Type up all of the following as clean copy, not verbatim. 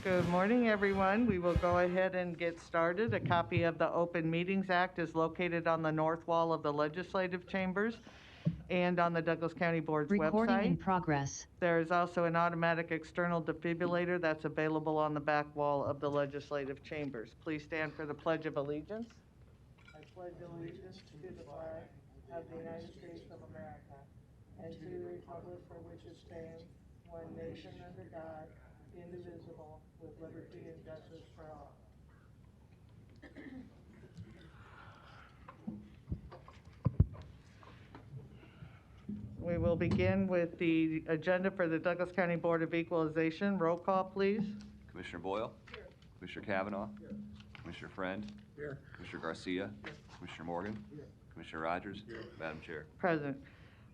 Good morning, everyone. We will go ahead and get started. A copy of the Open Meetings Act is located on the north wall of the legislative chambers and on the Douglas County Board's Recording in website. progress. There is also an automatic external defibrillator that's available on the back wall of the legislative chambers. Please stand for the Pledge of Allegiance. I pledge allegiance to the flag of the United States of America and to the republic for which it stands, one nation under God, indivisible, with liberty and justice for all. We will begin with the agenda for the Douglas County Board of Equalization. Roll call, please. Commissioner Boyle? Here. Commissioner Kavanaugh? Here. Commissioner Friend? Here. Commissioner Garcia? Here. Commissioner Morgan? Here. Commissioner Rogers? Here. Madam Chair. Present.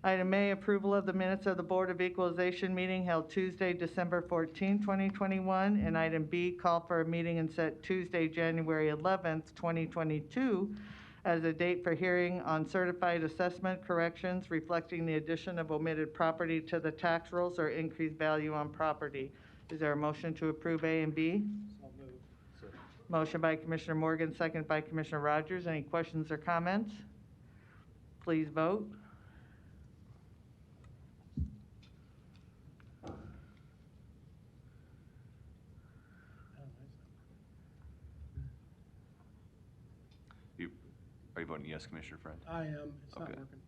Item A, approval of the minutes of the Board of Equalization meeting held Tuesday, December 14, 2021. And item B, call for a meeting and set Tuesday, January 11th, 2022 as a date for hearing on certified assessment corrections reflecting the addition of omitted property to the tax rolls or increased value on property. Is there a motion to approve A and B? So moved. Motion by Commissioner Morgan, second by Commissioner Rogers. Any questions or comments? Please vote. Are you voting yes, Commissioner Friend? I am. It's not Okay. working.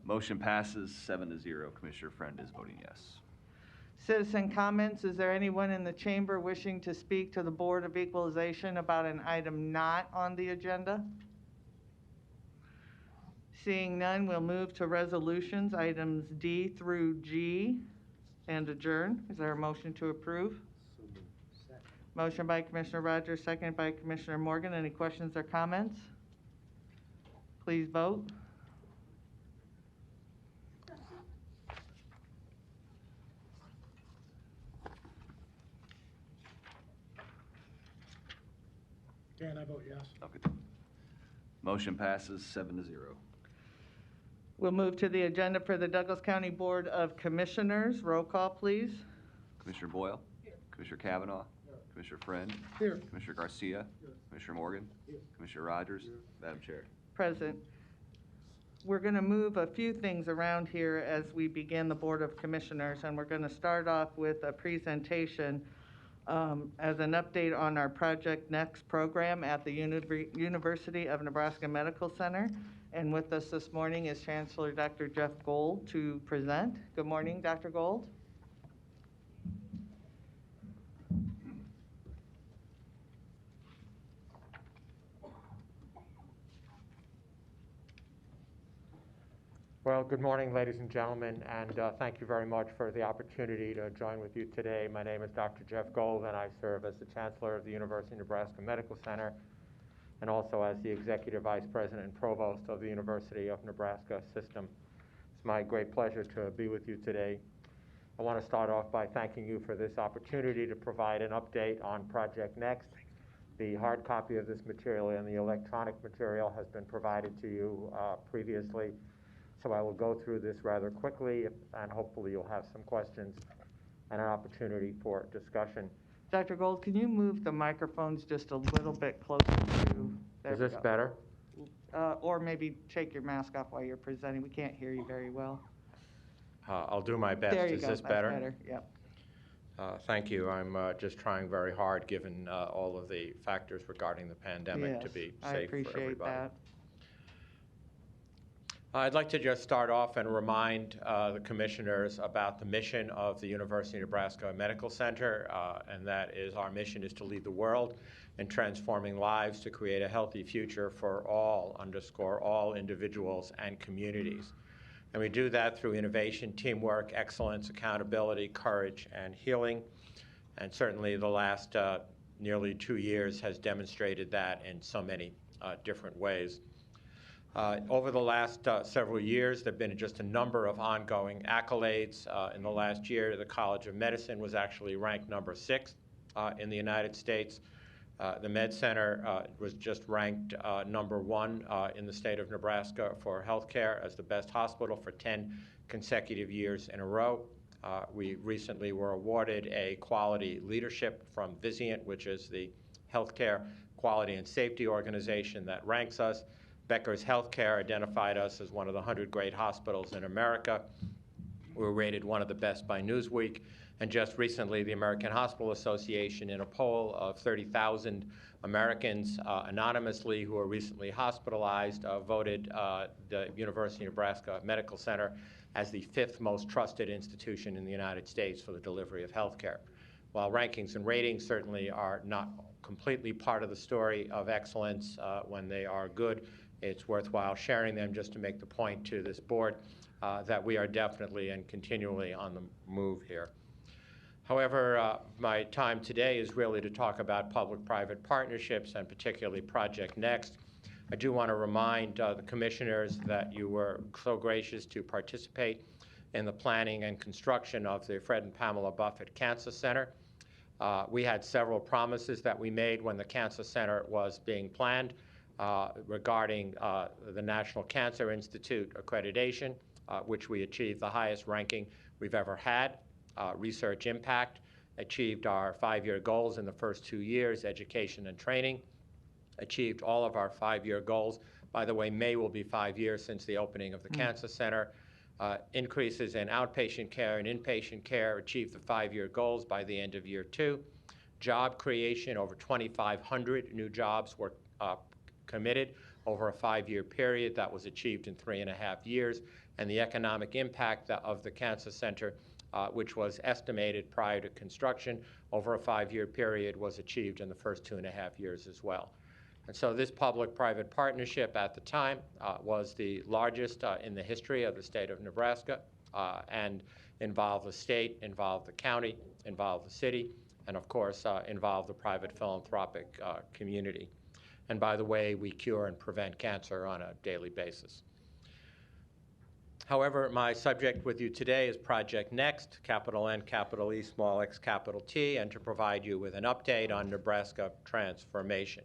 Motion passes 7-0. Commissioner Friend is voting yes. Citizen comments. Is there anyone in the chamber wishing to speak to the Board of Equalization about an item not on the agenda? Seeing none, we'll move to resolutions, items D through G, and adjourn. Is there a motion to approve? So moved. Second. Motion by Commissioner Rogers, second by Commissioner Morgan. Any questions or comments? Please vote. Dan, I vote yes. Okay. Motion passes 7-0. We'll move to the agenda for the Douglas County Board of Commissioners. Roll call, please. Commissioner Boyle? Here. Commissioner Kavanaugh? Here. Commissioner Friend? Here. Commissioner Garcia? Here. Commissioner Morgan? Here. Commissioner Rogers? Here. Madam Chair. Present. We're going to move a few things around here as we begin the Board of Commissioners, and we're going to start off with a presentation as an update on our Project Next program at the University of Nebraska Medical Center. And with us this morning is Chancellor Dr. Jeff Gold to present. Good morning, Dr. Gold. Well, good morning, ladies and gentlemen, and thank you very much for the opportunity to join with you today. My name is Dr. Jeff Gold, and I serve as the Chancellor of the University of Nebraska Medical Center and also as the Executive Vice President and Provost of the University of Nebraska System. It's my great pleasure to be with you today. I want to start off by thanking you for this opportunity to provide an update on Project Next. The hard copy of this material and the electronic material has been provided to you previously. So I will go through this rather quickly, and hopefully you'll have some questions and an opportunity for discussion. Dr. Gold, can you move the microphones just a little bit closer to? There Is we this go. better? Or maybe take your mask off while you're presenting. We can't hear you very well. I'll do my best. There you Is go. this That's better? Yep. Thank you. I'm just trying very hard, given all of the factors regarding the pandemic, to Yes, be I safe for appreciate everybody. that. I'd like to just start off and remind the commissioners about the mission of the University of Nebraska Medical Center, and that is our mission is to lead the world in transforming lives to create a healthy future for all, underscore all individuals and communities. And we do that through innovation, teamwork, excellence, accountability, courage, and healing. And certainly the last nearly 2 years has demonstrated that in so many different ways. Over the last several years, there have been just a number of ongoing accolades. In the last year, the College of Medicine was actually ranked number 6 in the United States. The Med Center was just ranked number 1 in the state of Nebraska for healthcare as the best hospital for 10 consecutive years in a row. We recently were awarded a quality leadership from Vizient, which is the healthcare quality and safety organization that ranks us. Becker's Healthcare identified us as one of the 100 great hospitals in America. We were rated one of the best by Newsweek. And just recently, the American Hospital Association, in a poll of 30,000 Americans anonymously who were recently hospitalized, voted the University of Nebraska Medical Center as the 5th most trusted institution in the United States for the delivery of health care. While rankings and ratings certainly are not completely part of the story of excellence when they are good, it's worthwhile sharing them just to make the point to this board that we are definitely and continually on the move here. However, my time today is really to talk about public-private partnerships and particularly Project Next. I do want to remind the commissioners that you were so gracious to participate in the planning and construction of the Fred and Pamela Buffett Cancer Center. We had several promises that we made when the Cancer Center was being planned. regarding the National Cancer Institute accreditation, which we achieved the highest ranking we've ever had. Research impact, achieved our 5-year goals in the first 2 years, education and training, achieved all of our 5-year goals. By the way, May will be 5 years since the opening of the Cancer Center. Increases in outpatient care and inpatient care, achieved the 5-year goals by the end of year 2. Job creation, over 2,500 new jobs were committed over a 5-year period. That was achieved in 3.5 years. And the economic impact of the Cancer Center, which was estimated prior to construction over a 5-year period, was achieved in the first 2.5 years as well. And so this public-private partnership at the time was the largest in the history of the state of Nebraska, and involved the state, involved the county, involved the city, and of course involved the private philanthropic community. And by the way, we cure and prevent cancer on a daily basis. However, my subject with you today is Project Next, capital N, capital E, small x, capital T, and to provide you with an update on Nebraska transformation.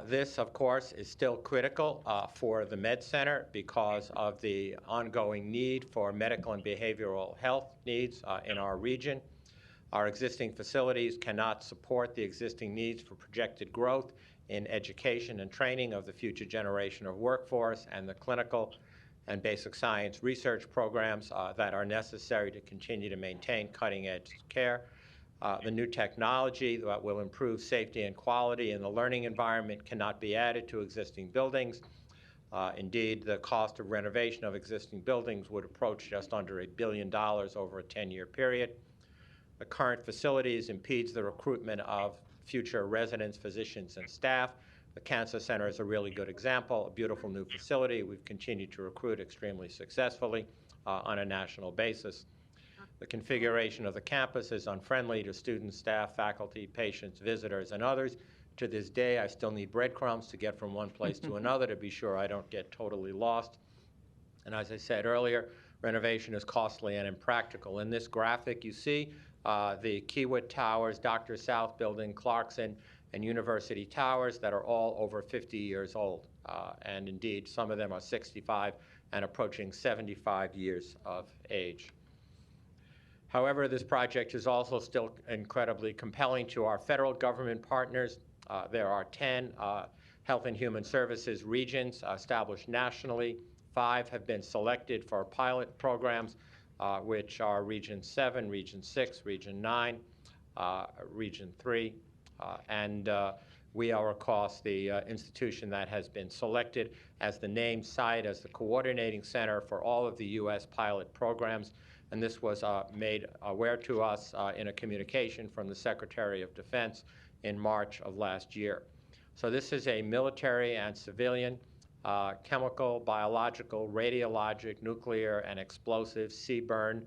This, of course, is still critical for the Med Center because of the ongoing need for medical and behavioral health needs in our region. Our existing facilities cannot support the existing needs for projected growth in education and training of the future generation of workforce and the clinical and basic science research programs that are necessary to continue to maintain cutting-edge care. The new technology that will improve safety and quality in the learning environment cannot be added to existing buildings. Indeed, the cost of renovation of existing buildings would approach just under $1 billion over a 10-year period. The current facilities impedes the recruitment of future residents, physicians, and staff. The Cancer Center is a really good example, a beautiful new facility. We've continued to recruit extremely successfully on a national basis. The configuration of the campus is unfriendly to students, staff, faculty, patients, visitors, and others. To this day, I still need breadcrumbs to get from one place to another to be sure I don't get totally lost. And as I said earlier, renovation is costly and impractical. In this graphic, you see the Keywood Towers, Dr. South Building, Clarkson, and University Towers that are all over 50 years old. And indeed, some of them are 65 and approaching 75 years of age. However, this project is also still incredibly compelling to our federal government partners. There are 10 Health and Human Services regions established nationally. 5 have been selected for pilot programs, which are Region 7, Region 6, Region 9, Region 3, and we are, of course, the institution that has been selected as the named site, as the coordinating center for all of the U.S. pilot programs. And this was made aware to us in a communication from the Secretary of Defense in March of last year. So this is a military and civilian chemical, biological, radiologic, nuclear, and explosive CBRN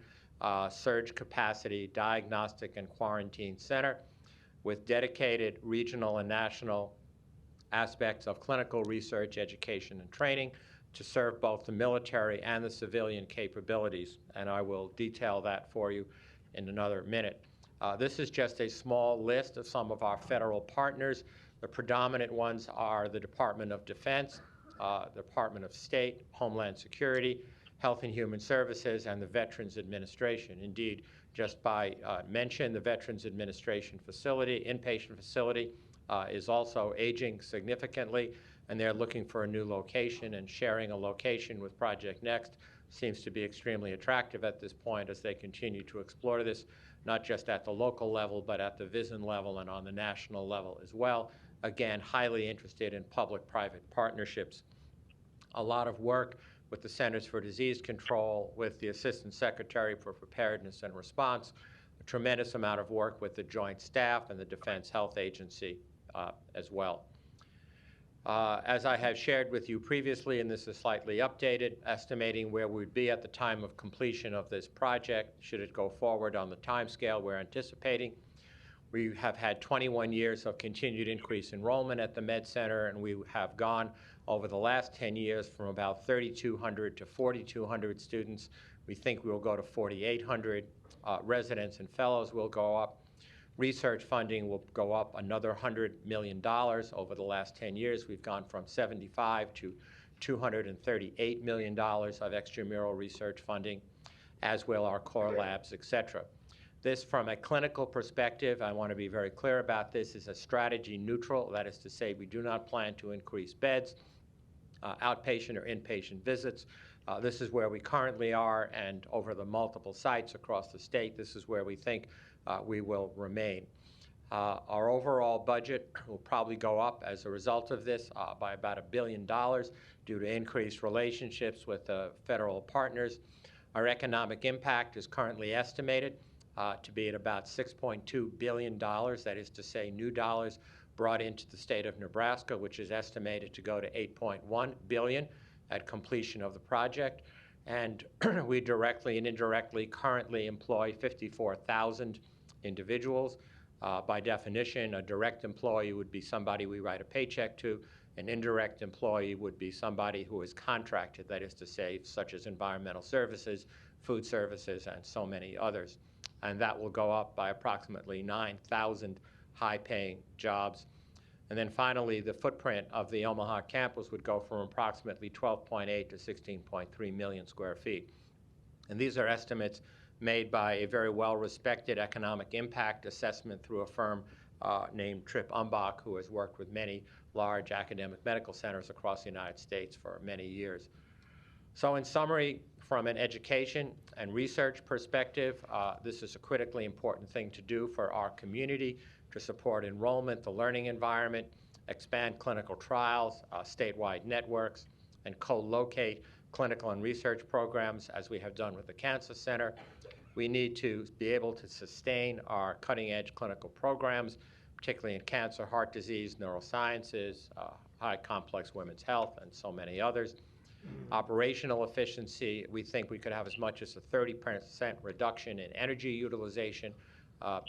surge capacity diagnostic and quarantine center with dedicated regional and national aspects of clinical research, education, and training to serve both the military and the civilian capabilities, and I will detail that for you in another minute. This is just a small list of some of our federal partners. The predominant ones are the Department of Defense, the Department of State, Homeland Security, Health and Human Services, and the Veterans Administration. Indeed, just by mention, the Veterans Administration facility, inpatient facility, is also aging significantly, and they're looking for a new location, and sharing a location with Project Next seems to be extremely attractive at this point as they continue to explore this, not just at the local level, but at the VISN level and on the national level as well. Again, highly interested in public-private partnerships. A lot of work with the Centers for Disease Control, with the Assistant Secretary for Preparedness and Response, a tremendous amount of work with the Joint Staff and the Defense Health Agency as well. As I have shared with you previously, and this is slightly updated, estimating where we'd be at the time of completion of this project, should it go forward on the timescale we're anticipating. We have had 21 years of continued increased enrollment at the Med Center, and we have gone over the last 10 years from about 3,200 to 4,200 students. We think we will go to 4,800. Residents and fellows will go up. Research funding will go up another $100 million over the last 10 years. We've gone from 75 to $238 million of extramural research funding, as will our core labs, et cetera. This, from a clinical perspective, I want to be very clear about this, is a strategy neutral. That is to say, we do not plan to increase beds, outpatient or inpatient visits. This is where we currently are, and over the multiple sites across the state, this is where we think we will remain. Our overall budget will probably go up as a result of this by about $1 billion due to increased relationships with federal partners. Our economic impact is currently estimated to be at about $6.2 billion, that is to say new dollars brought into the state of Nebraska, which is estimated to go to $8.1 billion at completion of the project. And we directly and indirectly currently employ 54,000 individuals. By definition, a direct employee would be somebody we write a paycheck to. An indirect employee would be somebody who is contracted, that is to say, such as environmental services, food services, and so many others. And that will go up by approximately 9,000 high-paying jobs. And then finally, the footprint of the Omaha campus would go from approximately 12.8 to 16.3 million square feet. And these are estimates made by a very well-respected economic impact assessment through a firm named Tripp Umbach, who has worked with many large academic medical centers across the United States for many years. So in summary, from an education and research perspective, this is a critically important thing to do for our community to support enrollment, the learning environment, expand clinical trials, statewide networks, and co-locate clinical and research programs, as we have done with the Cancer Center. We need to be able to sustain our cutting-edge clinical programs, particularly in cancer, heart disease, neurosciences, high complex women's health, and so many others. Operational efficiency, we think we could have as much as a 30% reduction in energy utilization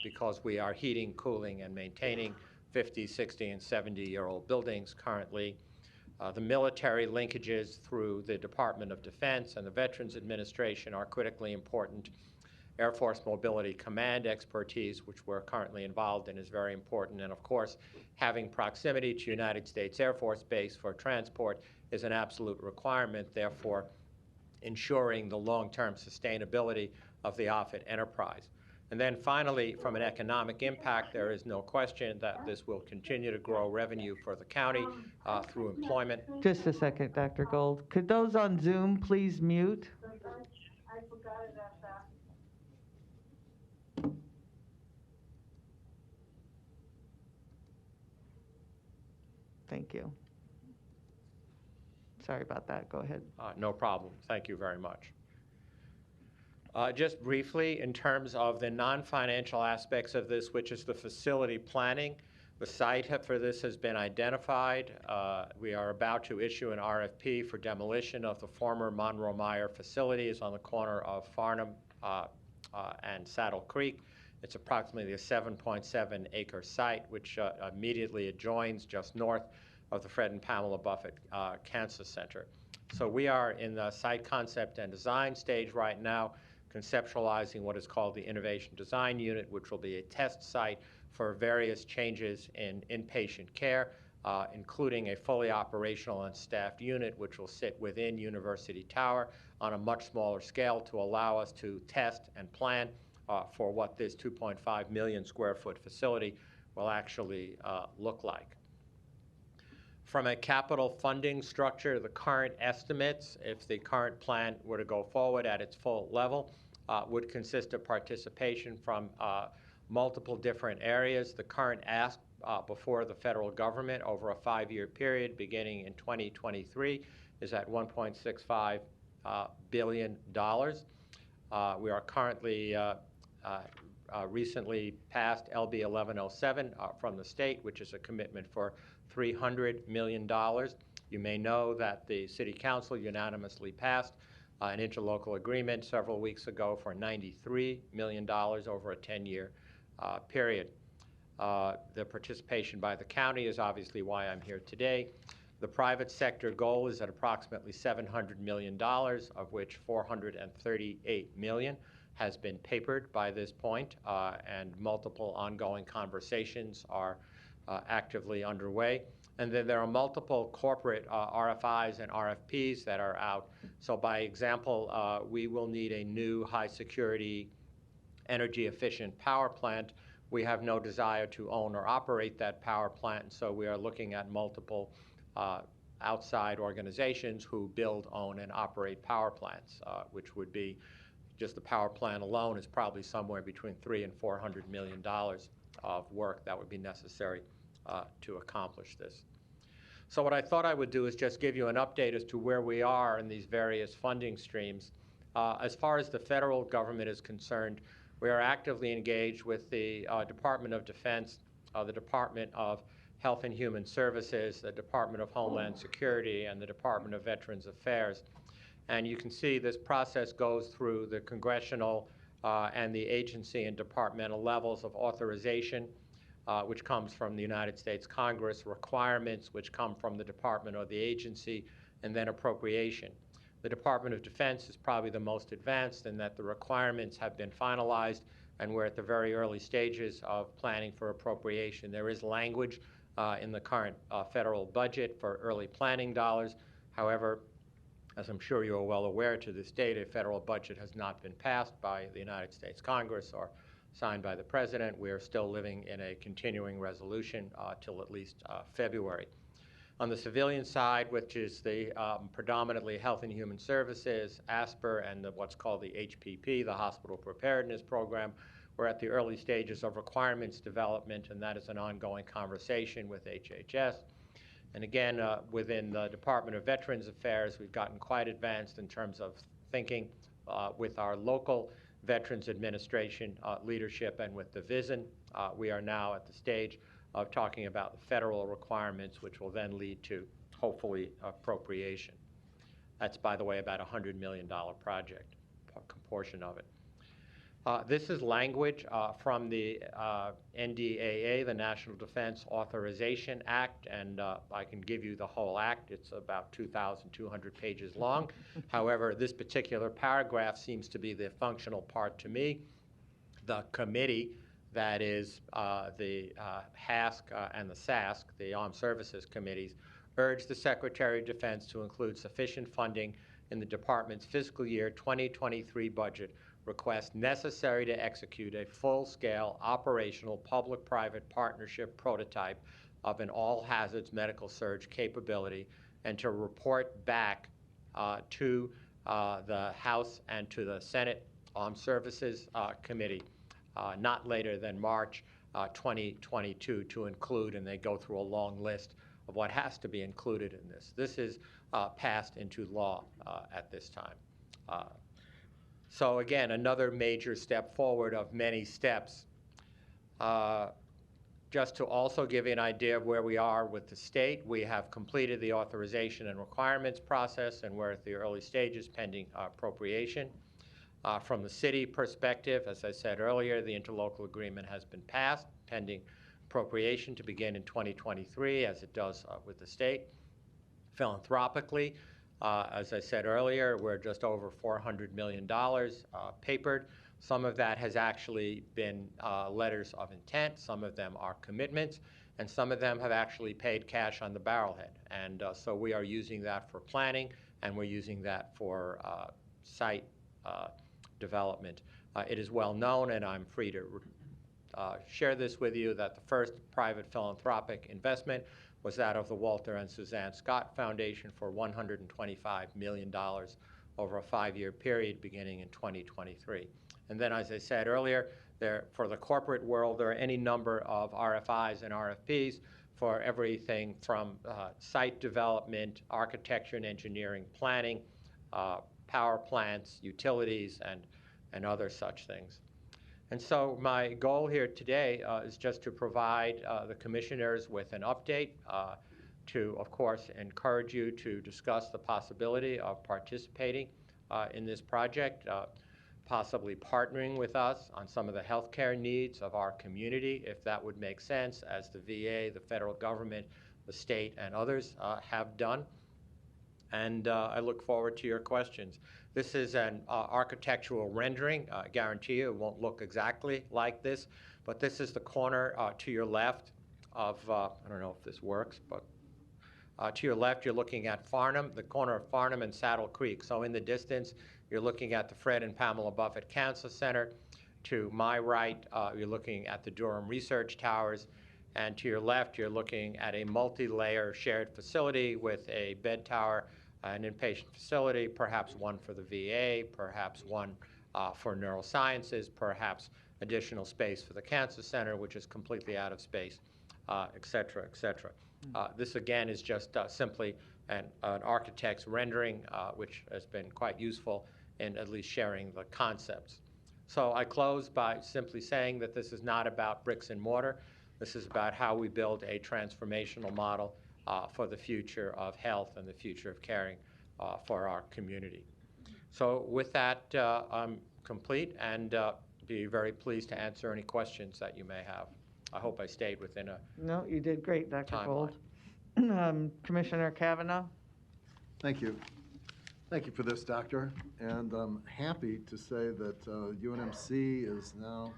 because we are heating, cooling, and maintaining 50, 60, and 70-year-old buildings currently. The military linkages through the Department of Defense and the Veterans Administration are critically important. Air Force Mobility Command expertise, which we're currently involved in, is very important. And of course, having proximity to United States Air Force Base for transport is an absolute requirement, therefore ensuring the long-term sustainability of the Offutt enterprise. And then finally, from an economic impact, there is no question that this will continue to grow revenue for the county through employment. Just a second, Dr. Gold. Could those on Zoom please mute? I forgot about that. Thank you. Sorry about that. Go ahead. No problem. Thank you very much. Just briefly, in terms of the non-financial aspects of this, which is the facility planning, the site for this has been identified. We are about to issue an RFP for demolition of the former Monroe-Meyer facilities on the corner of Farnham and Saddle Creek. It's approximately a 7.7-acre site, which immediately adjoins just north of the Fred and Pamela Buffett Cancer Center. So we are in the site concept and design stage right now, conceptualizing what is called the Innovation Design Unit, which will be a test site for various changes in inpatient care, including a fully operational and staffed unit, which will sit within University Tower on a much smaller scale to allow us to test and plan for what this 2.5 million square foot facility will actually look like. From a capital funding structure, the current estimates, if the current plan were to go forward at its full level, would consist of participation from multiple different areas. The current ask before the federal government over a 5-year period beginning in 2023 is at $1.65 billion. We are currently recently passed LB 1107 from the state, which is a commitment for $300 million. You may know that the City Council unanimously passed an interlocal agreement several weeks ago for $93 million over a 10-year period. The participation by the county is obviously why I'm here today. The private sector goal is at approximately $700 million, of which $438 million has been papered by this point, and multiple ongoing conversations are actively underway. And then there are multiple corporate RFIs and RFPs that are out. So by example, we will need a new high-security, energy-efficient power plant. We have no desire to own or operate that power plant, so we are looking at multiple outside organizations who build, own, and operate power plants, which would be, just the power plant alone is probably somewhere between $300 and $400 million of work that would be necessary to accomplish this. So what I thought I would do is just give you an update as to where we are in these various funding streams. As far as the federal government is concerned, we are actively engaged with the Department of Defense, the Department of Health and Human Services, the Department of Homeland Security, and the Department of Veterans Affairs. And you can see this process goes through the congressional and the agency and departmental levels of authorization, which comes from the United States Congress, requirements, which come from the department or the agency, and then appropriation. The Department of Defense is probably the most advanced in that the requirements have been finalized, and we're at the very early stages of planning for appropriation. There is language in the current federal budget for early planning dollars. However, as I'm sure you are well aware, to this date, a federal budget has not been passed by the United States Congress or signed by the President. We are still living in a continuing resolution till at least February. On the civilian side, which is the predominantly Health and Human Services, ASPR, and what's called the HPP, the Hospital Preparedness Program, we're at the early stages of requirements development, and that is an ongoing conversation with HHS. And again, within the Department of Veterans Affairs, we've gotten quite advanced in terms of thinking with our local Veterans Administration leadership and with the VISN. We are now at the stage of talking about the federal requirements, which will then lead to, hopefully, appropriation. That's, by the way, about a $100 million project, portion of it. This is language from the NDAA, the National Defense Authorization Act, and I can give you the whole act. It's about 2,200 pages long. However, this particular paragraph seems to be the functional part to me. The committee, that is the HASC and the SASC, the Armed Services Committees, urge the Secretary of Defense to include sufficient funding in the Department's fiscal year 2023 budget request necessary to execute a full-scale operational public-private partnership prototype of an all-hazards medical surge capability, and to report back to the House and to the Senate Armed Services Committee not later than March 2022 to include, and they go through a long list of what has to be included in this. This is passed into law at this time. So again, another major step forward of many steps. Just to also give you an idea of where we are with the state, we have completed the authorization and requirements process, and we're at the early stages pending appropriation. From the city perspective, as I said earlier, the interlocal agreement has been passed, pending appropriation to begin in 2023, as it does with the state. Philanthropically, as I said earlier, we're just over $400 million papered. Some of that has actually been letters of intent, some of them are commitments, and some of them have actually paid cash on the barrelhead. And so we are using that for planning, and we're using that for site development. It is well known, and I'm free to share this with you, that the first private philanthropic investment was that of the Walter and Suzanne Scott Foundation for $125 million over a 5-year period beginning in 2023. And then, as I said earlier, for the corporate world, there are any number of RFIs and RFPs for everything from site development, architecture and engineering, planning, power plants, utilities, and other such things. And so my goal here today is just to provide the commissioners with an update, to, of course, encourage you to discuss the possibility of participating in this project, possibly partnering with us on some of the healthcare needs of our community, if that would make sense, as the VA, the federal government, the state, and others have done. and I look forward to your questions. This is an architectural rendering. I guarantee you it won't look exactly like this, but this is the corner to your left of, I don't know if this works, but to your left, you're looking at Farnham, the corner of Farnham and Saddle Creek. So in the distance, you're looking at the Fred and Pamela Buffett Cancer Center. To my right, you're looking at the Durham Research Towers. And to your left, you're looking at a multi-layer shared facility with a bed tower, an inpatient facility, perhaps one for the VA, perhaps one for neurosciences, perhaps additional space for the Cancer Center, which is completely out of space, et cetera, et cetera. This, again, is just simply an architect's rendering, which has been quite useful in at least sharing the concepts. So I close by simply saying that this is not about bricks and mortar. This is about how we build a transformational model for the future of health and the future of caring for our community. So with that, I'm complete and be very pleased to answer any questions that you may have. I hope I stayed within a No, you did great, Dr. timeline. Gold. Commissioner Kavanaugh? Thank you. Thank you for this, Doctor. And I'm happy to say that UNMC is now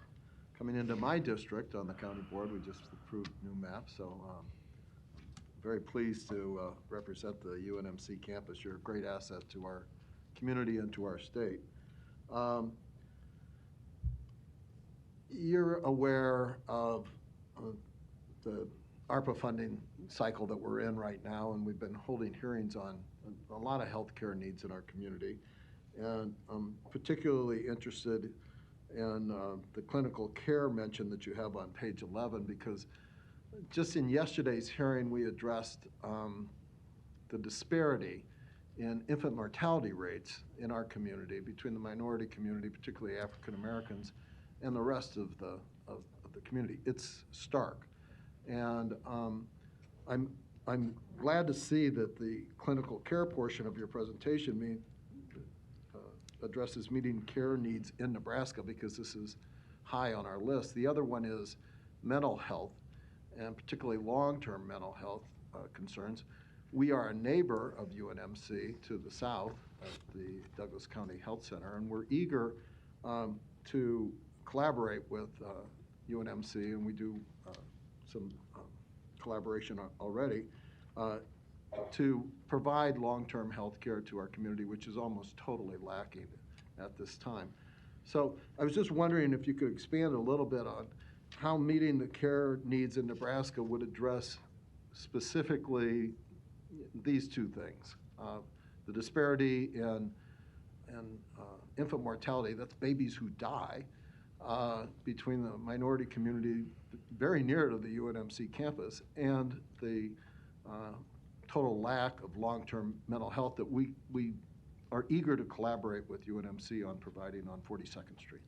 coming into my district on the county board. We just approved new maps, so very pleased to represent the UNMC campus. You're a great asset to our community and to our state. You're aware of the ARPA funding cycle that we're in right now, and we've been holding hearings on a lot of healthcare needs in our community. And I'm particularly interested in the clinical care mention that you have on page 11, because just in yesterday's hearing, we addressed the disparity in infant mortality rates in our community between the minority community, particularly African Americans, and the rest of the community. It's stark. And I'm glad to see that the clinical care portion of your presentation addresses meeting care needs in Nebraska, because this is high on our list. The other one is mental health, and particularly long-term mental health concerns. We are a neighbor of UNMC to the south at the Douglas County Health Center, and we're eager to collaborate with UNMC, and we do some collaboration already, to provide long-term health care to our community, which is almost totally lacking at this time. So I was just wondering if you could expand a little bit on how meeting the care needs in Nebraska would address specifically these two things. The disparity in infant mortality, that's babies who die, between the minority community very near to the UNMC campus and the total lack of long-term mental health that we are eager to collaborate with UNMC on providing on 42nd Street.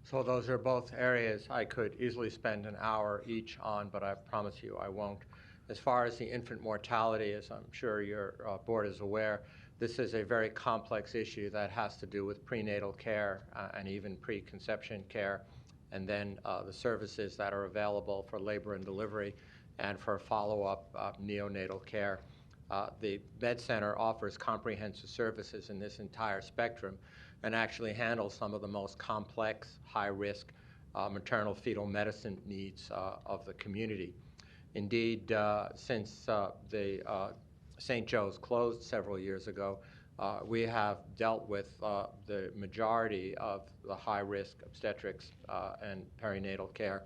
So those are both areas I could easily spend an hour each on, but I promise you I won't. As far as the infant mortality, as I'm sure your board is aware, this is a very complex issue that has to do with prenatal care and even preconception care, and then the services that are available for labor and delivery and for follow-up neonatal care. The Med Center offers comprehensive services in this entire spectrum and actually handles some of the most complex, high-risk maternal fetal medicine needs of the community. Indeed, since the St. Joe's closed several years ago, we have dealt with the majority of the high-risk obstetrics and perinatal care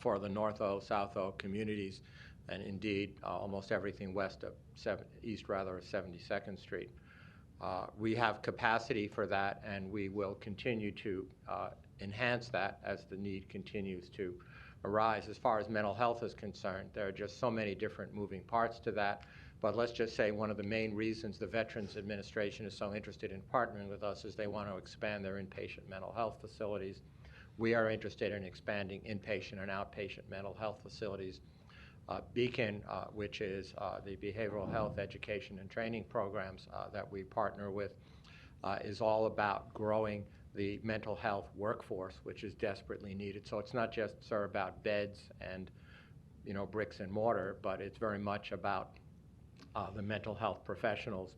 for the North O, South O communities, and indeed almost everything east of 72nd Street. We have capacity for that, and we will continue to enhance that as the need continues to arise. As far as mental health is concerned, there are just so many different moving parts to that. But let's just say one of the main reasons the Veterans Administration is so interested in partnering with us is they want to expand their inpatient mental health facilities. We are interested in expanding inpatient and outpatient mental health facilities. Beacon, which is the behavioral health education and training programs that we partner with, is all about growing the mental health workforce, which is desperately needed. So it's not just, sir, about beds and bricks and mortar, but it's very much about the mental health professionals.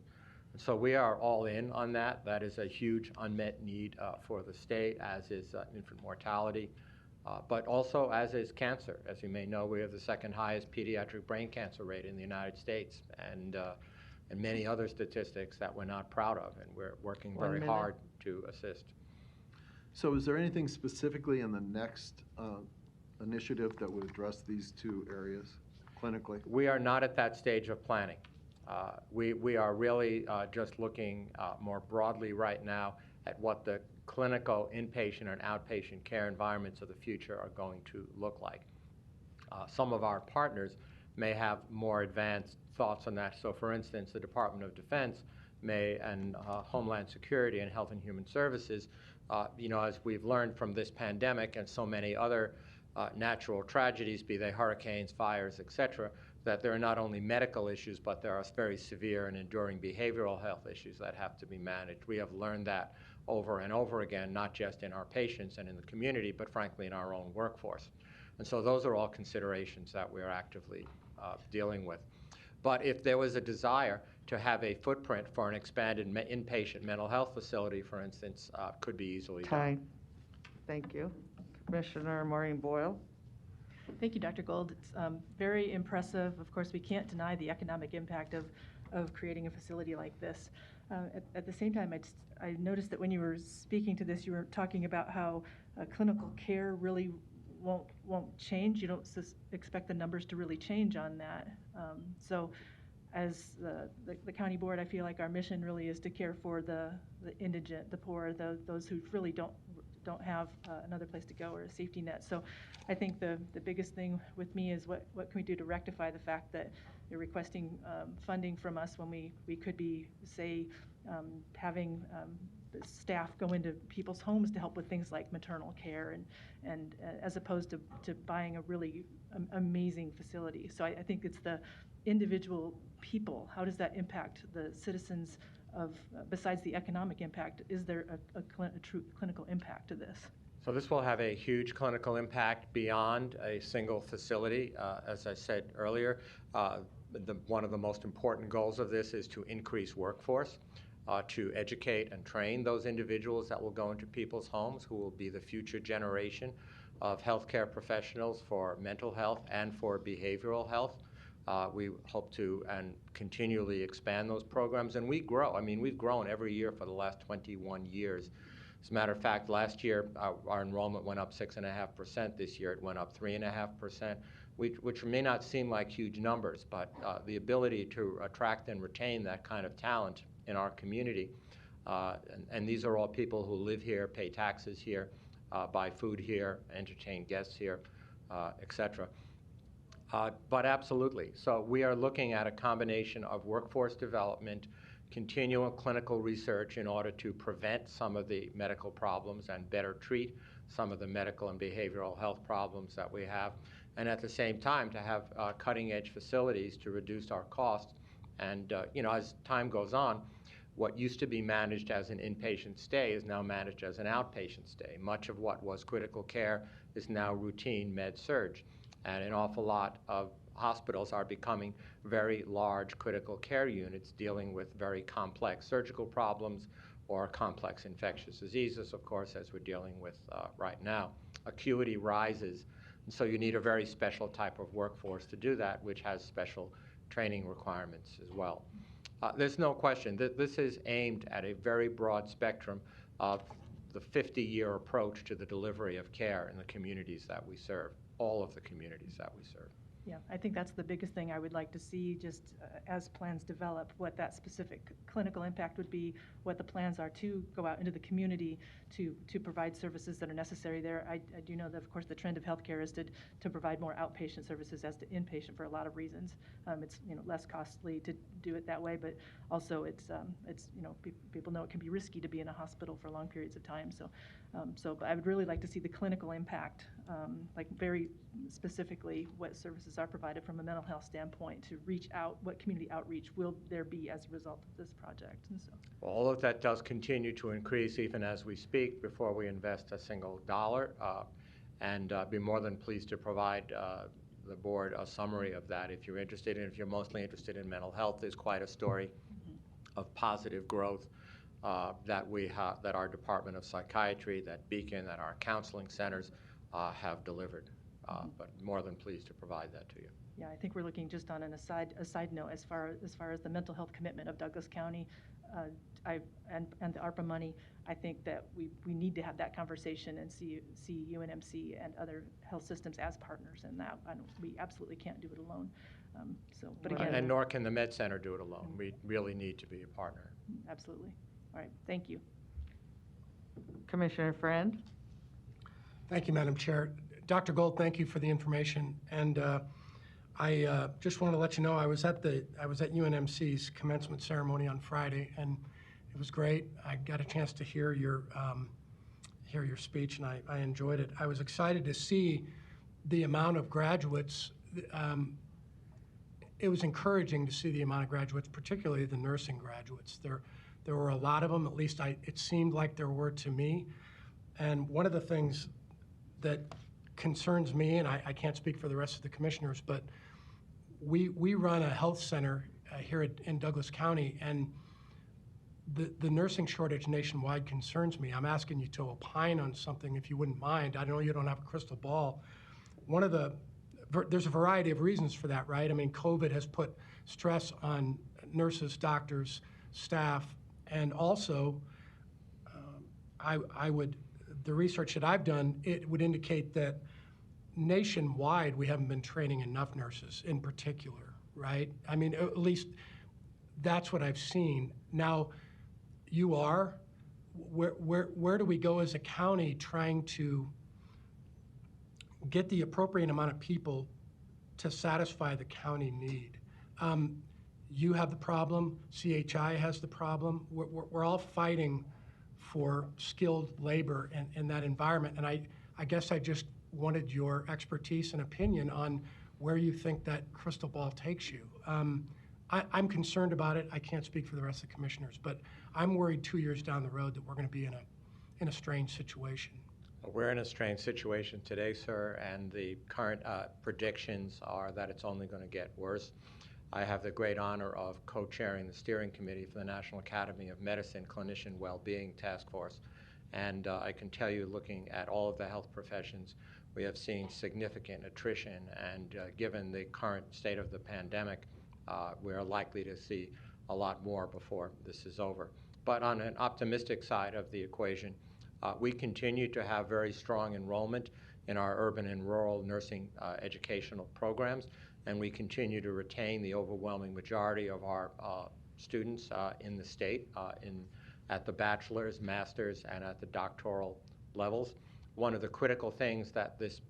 And so we are all in on that. That is a huge unmet need for the state, as is infant mortality, but also as is cancer. As you may know, we have the second highest pediatric brain cancer rate in the United States, and many other statistics that we're not proud of, and we're working very hard to assist. So is there anything specifically in the next initiative that would address these two areas clinically? We are not at that stage of planning. We are really just looking more broadly right now at what the clinical inpatient and outpatient care environments of the future are going to look like. Some of our partners may have more advanced thoughts on that. So for instance, the Department of Defense and Homeland Security and Health and Human Services, as we've learned from this pandemic and so many other natural tragedies, be they hurricanes, fires, et cetera, that there are not only medical issues, but there are very severe and enduring behavioral health issues that have to be managed. We have learned that over and over again, not just in our patients and in the community, but frankly in our own workforce. And so those are all considerations that we're actively dealing with. But if there was a desire to have a footprint for an expanded inpatient mental health facility, for instance, could be easily done. Time. Thank you. Commissioner Maureen Boyle. Thank you, Dr. Gold. It's very impressive. Of course, we can't deny the economic impact of creating a facility like this. At the same time, I noticed that when you were speaking to this, you were talking about how clinical care really won't change. You don't expect the numbers to really change on that. So as the county board, I feel like our mission really is to care for the indigent, the poor, those who really don't have another place to go or a safety net. So I think the biggest thing with me is what can we do to rectify the fact that you're requesting funding from us when we could be, say, having staff go into people's homes to help with things like maternal care and as opposed to buying a really amazing facility. So I think it's the individual people. How does that impact the citizens of, besides the economic impact, is there a true clinical impact to this? So this will have a huge clinical impact beyond a single facility. As I said earlier, one of the most important goals of this is to increase workforce, to educate and train those individuals that will go into people's homes, who will be the future generation of healthcare professionals for mental health and for behavioral health. We hope to and continually expand those programs, and we grow. I mean, we've grown every year for the last 21 years. As a matter of fact, last year our enrollment went up 6.5%. This year it went up 3.5%, which may not seem like huge numbers, but the ability to attract and retain that kind of talent in our community, and these are all people who live here, pay taxes here, buy food here, entertain guests here, et cetera. But absolutely. So we are looking at a combination of workforce development, continual clinical research in order to prevent some of the medical problems and better treat some of the medical and behavioral health problems that we have, and at the same time to have cutting-edge facilities to reduce our costs. And as time goes on, what used to be managed as an inpatient stay is now managed as an outpatient stay. Much of what was critical care is now routine med-surg. And an awful lot of hospitals are becoming very large critical care units dealing with very complex surgical problems or complex infectious diseases, of course, as we're dealing with right now. Acuity rises, and so you need a very special type of workforce to do that, which has special training requirements as well. There's no question that this is aimed at a very broad spectrum of the 50-year approach to the delivery of care in the communities that we serve, all of the communities that we serve. Yeah, I think that's the biggest thing I would like to see, just as plans develop, what that specific clinical impact would be, what the plans are to go out into the community to provide services that are necessary there. I do know that, of course, the trend of healthcare is to provide more outpatient services as to inpatient for a lot of reasons. It's less costly to do it that way, but also it's people know it can be risky to be in a hospital for long periods of time. So I would really like to see the clinical impact, like very specifically what services are provided from a mental health standpoint to reach out, what community outreach will there be as a result of this project. And so all of that does continue to increase even as we speak before we invest a single dollar, and be more than pleased to provide the board a summary of that if you're interested. And if you're mostly interested in mental health, there's quite a story of positive growth that we have, that our Department of Psychiatry, that Beacon, that our counseling centers have delivered. But more than pleased to provide that to you. Yeah, I think we're looking just on a side note as far as the mental health commitment of Douglas County, and the ARPA money. I think that we need to have that conversation and see UNMC and other health systems as partners in that. We absolutely can't do it alone. But again, And nor can the Med Center do it alone. We really need to be a partner. absolutely. All right, thank you. Commissioner Friend? Thank you, Madam Chair. Dr. Gold, thank you for the information. And I just want to let you know I was at UNMC's commencement ceremony on Friday, and it was great. I got a chance to hear your speech, and I enjoyed it. I was excited to see the amount of graduates. It was encouraging to see the amount of graduates, particularly the nursing graduates. There were a lot of them, at least it seemed like there were to me. And one of the things that concerns me, and I can't speak for the rest of the commissioners, but we run a health center here in Douglas County, and the nursing shortage nationwide concerns me. I'm asking you to opine on something, if you wouldn't mind. I know you don't have a crystal ball. There's a variety of reasons for that, right? I mean, COVID has put stress on nurses, doctors, staff, and also the research that I've done, it would indicate that nationwide we haven't been training enough nurses in particular, right? I mean, at least that's what I've seen. Now, you are, where do we go as a county trying to get the appropriate amount of people to satisfy the county need? You have the problem, CHI has the problem. We're all fighting for skilled labor in that environment. And I guess I just wanted your expertise and opinion on where you think that crystal ball takes you. I'm concerned about it. I can't speak for the rest of the commissioners, but I'm worried 2 years down the road that we're going to be in a strange situation. We're in a strange situation today, sir, and the current predictions are that it's only going to get worse. I have the great honor of co-chairing the steering committee for the National Academy of Medicine Clinician Wellbeing Task Force. And I can tell you, looking at all of the health professions, we have seen significant attrition. And given the current state of the pandemic, we are likely to see a lot more before this is over. But on an optimistic side of the equation, we continue to have very strong enrollment in our urban and rural nursing educational programs, and we continue to retain the overwhelming majority of our students in the state at the bachelor's, master's, and at the doctoral levels. One of the critical things that this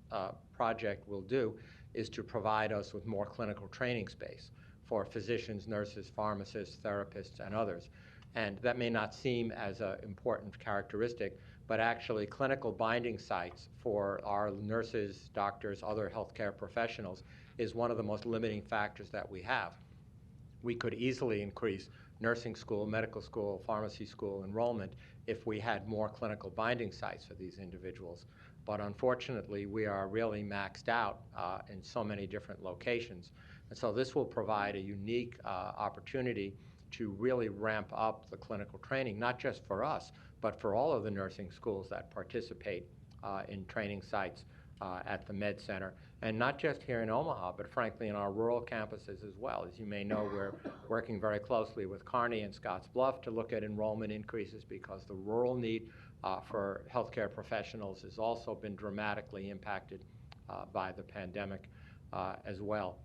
project will do is to provide us with more clinical training space for physicians, nurses, pharmacists, therapists, and others. And that may not seem as an important characteristic, but actually clinical binding sites for our nurses, doctors, other healthcare professionals is one of the most limiting factors that we have. We could easily increase nursing school, medical school, pharmacy school enrollment if we had more clinical binding sites for these individuals. But unfortunately, we are really maxed out in so many different locations. And so this will provide a unique opportunity to really ramp up the clinical training, not just for us, but for all of the nursing schools that participate in training sites at the Med Center. And not just here in Omaha, but frankly in our rural campuses as well. As you may know, we're working very closely with Kearney and Scottsbluff to look at enrollment increases because the rural need for healthcare professionals has also been dramatically impacted by the pandemic as well.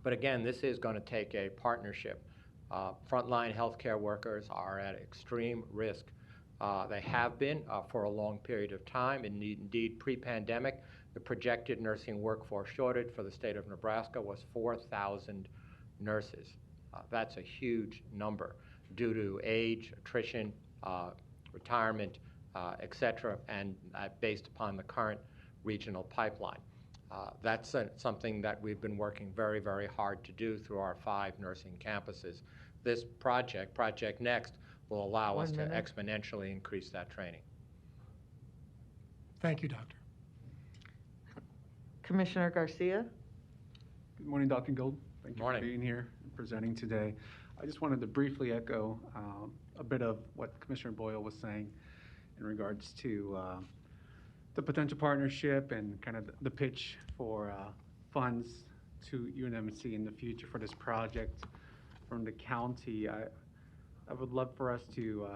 But again, this is going to take a partnership. Frontline healthcare workers are at extreme risk. They have been for a long period of time. Indeed, pre-pandemic, the projected nursing workforce shortage for the state of Nebraska was 4,000 nurses. That's a huge number due to age, attrition, retirement, et cetera, and based upon the current regional pipeline. That's something that we've been working very, very hard to do through our 5 nursing campuses. This project, Project Next, will allow us to exponentially increase that training. Thank you, Doctor. Commissioner Garcia? Good morning, Dr. Gold. Thank you Morning. for being here and presenting today. I just wanted to briefly echo a bit of what Commissioner Boyle was saying in regards to the potential partnership and kind of the pitch for funds to UNMC in the future for this project from the county. I would love for us to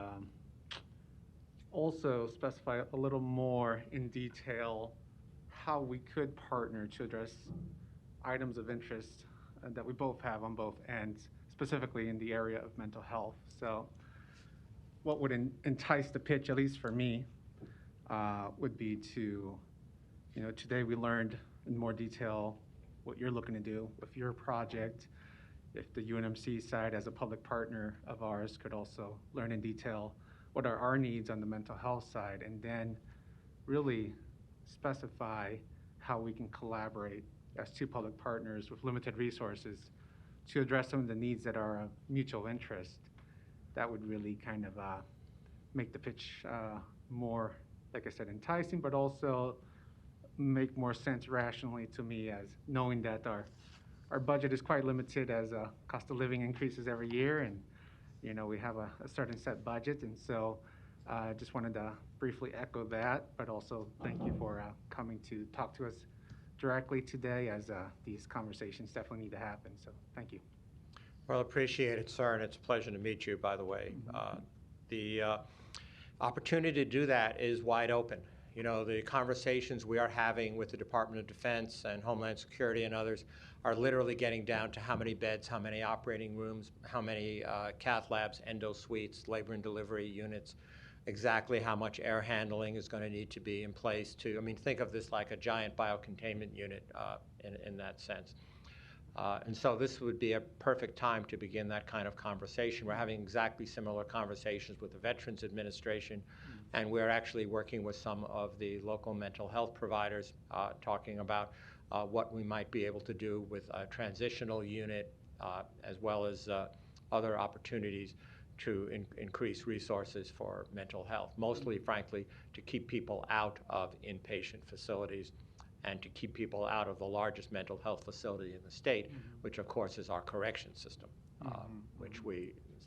also specify a little more in detail how we could partner to address items of interest that we both have on both ends, specifically in the area of mental health. So what would entice the pitch, at least for me, would be to, today we learned in more detail what you're looking to do with your project. If the UNMC side, as a public partner of ours, could also learn in detail what are our needs on the mental health side, and then really specify how we can collaborate as two public partners with limited resources to address some of the needs that are of mutual interest. That would really kind of make the pitch more, like I said, enticing, but also make more sense rationally to me, as knowing that our budget is quite limited as cost of living increases every year, and we have a certain set budget. And so I just wanted to briefly echo that, but also thank you for coming to talk to us directly today, as these conversations definitely need to happen. So thank you. Well, appreciate it, sir, and it's a pleasure to meet you, by the way. The opportunity to do that is wide open. The conversations we are having with the Department of Defense and Homeland Security and others are literally getting down to how many beds, how many operating rooms, how many cath labs, endo suites, labor and delivery units, exactly how much air handling is going to need to be in place to, think of this like a giant biocontainment unit in that sense. And so this would be a perfect time to begin that kind of conversation. We're having exactly similar conversations with the Veterans Administration, and we're actually working with some of the local mental health providers, talking about what we might be able to do with a transitional unit, as well as other opportunities to increase resources for mental health, mostly, frankly, to keep people out of inpatient facilities and to keep people out of the largest mental health facility in the state, which of course is our correction system, which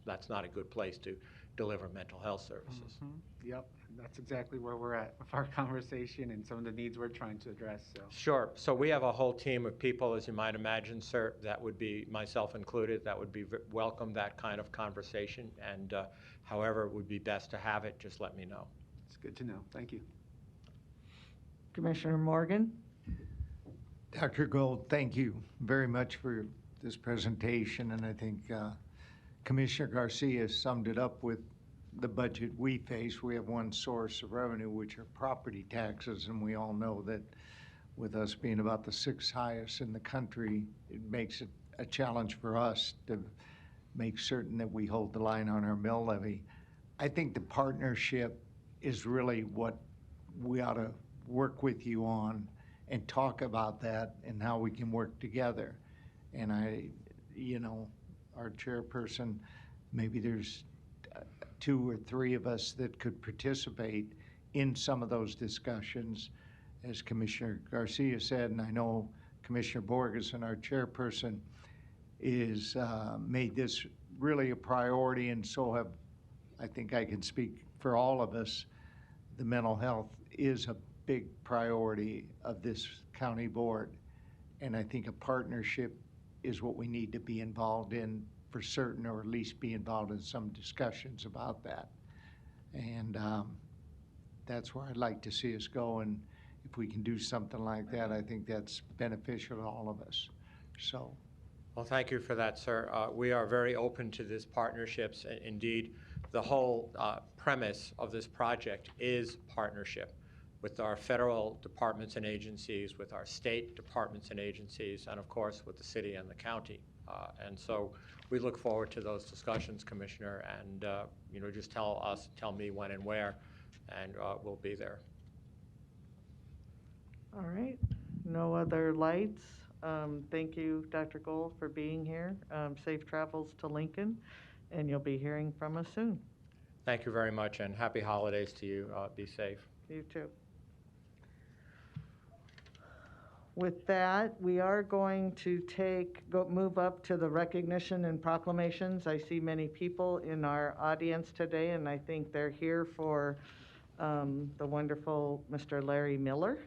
that's not a good place to deliver mental health services. Yep, that's exactly where we're at with our conversation and some of the needs we're trying to address. So. Sure. So we have a whole team of people, as you might imagine, sir, that would be, myself included, that would be welcome that kind of conversation. And however it would be best to have it, just let me know. It's good to know. Thank you. Commissioner Morgan? Dr. Gold, thank you very much for this presentation, and I think Commissioner Garcia summed it up with the budget we face. We have one source of revenue, which are property taxes, and we all know that with us being about the sixth highest in the country, it makes it a challenge for us to make certain that we hold the line on our mill levy. I think the partnership is really what we ought to work with you on and talk about that and how we can work together. And our chairperson, maybe there's 2 or 3 of us that could participate in some of those discussions, as Commissioner Garcia said, and I know Commissioner Borges, our chairperson, is made this really a priority, and so have, I think I can speak for all of us, the mental health is a big priority of this county board. And I think a partnership is what we need to be involved in for certain, or at least be involved in some discussions about that. And that's where I'd like to see us go. And if we can do something like that, I think that's beneficial to all of us. So. Well, thank you for that, sir. We are very open to these partnerships. Indeed, the whole premise of this project is partnership with our federal departments and agencies, with our state departments and agencies, and of course with the city and the county. And so we look forward to those discussions, Commissioner, and just tell me when and where, and we'll be there. All right, no other lights. Thank you, Dr. Gold, for being here. Safe travels to Lincoln, and you'll be hearing from us soon. Thank you very much, and happy holidays to you. Be safe. You too. With that, we are going to move up to the recognition and proclamations. I see many people in our audience today, and I think they're here for the wonderful Mr. Larry Miller.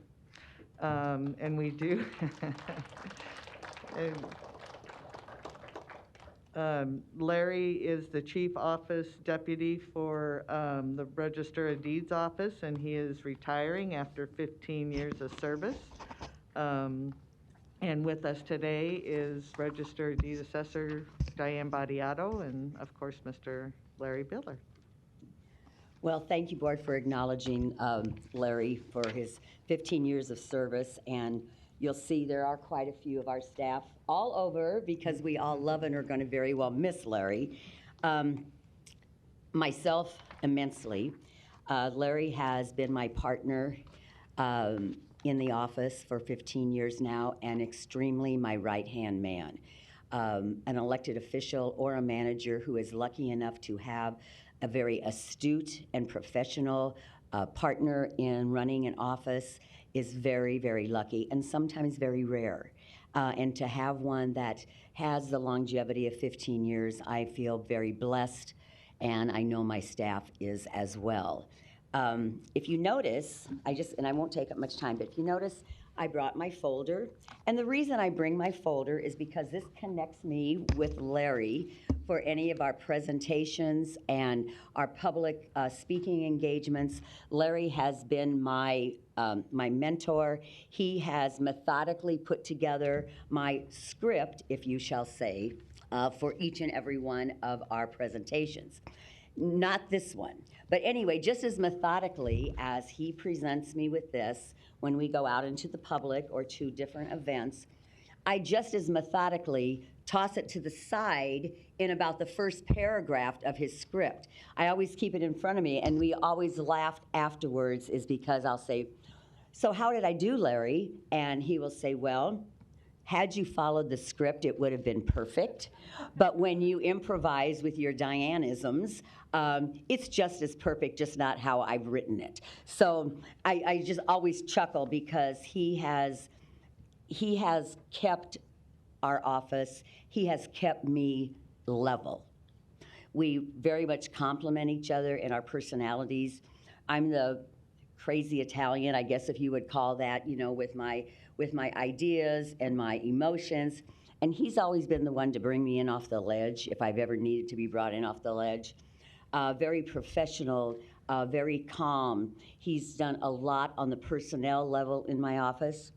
And we do. Larry is the Chief Office Deputy for the Register of Deeds Office, and he is retiring after 15 years of service. And with us today is Register of Deed Assessor Diane Badiato and, of course, Mr. Larry Miller. Well, thank you, Board, for acknowledging Larry for his 15 years of service. And you'll see there are quite a few of our staff all over because we all love and are going to very well miss Larry. Myself, immensely. Larry has been my partner in the office for 15 years now and extremely my right-hand man. An elected official or a manager who is lucky enough to have a very astute and professional partner in running an office is very, very lucky and sometimes very rare. And to have one that has the longevity of 15 years, I feel very blessed, and I know my staff is as well. If you notice, and I won't take up much time, but if you notice, I brought my folder. And the reason I bring my folder is because this connects me with Larry for any of our presentations and our public speaking engagements. Larry has been my mentor. He has methodically put together my script, if you shall say, for each and every one of our presentations. Not this one. But anyway, just as methodically as he presents me with this when we go out into the public or to different events, I just as methodically toss it to the side in about the first paragraph of his script. I always keep it in front of me, and we always laugh afterwards is because I'll say, "So how did I do, Larry?" And he will say, "Well, had you followed the script, it would have been perfect. But when you improvise with your Dianisms, it's just as perfect, just not how I've written it." So I just always chuckle because he has kept our office, he has kept me level. We very much complement each other in our personalities. I'm the crazy Italian, I guess if you would call that, with my ideas and my emotions. And he's always been the one to bring me in off the ledge if I've ever needed to be brought in off the ledge. Very professional, very calm. He's done a lot on the personnel level in my office.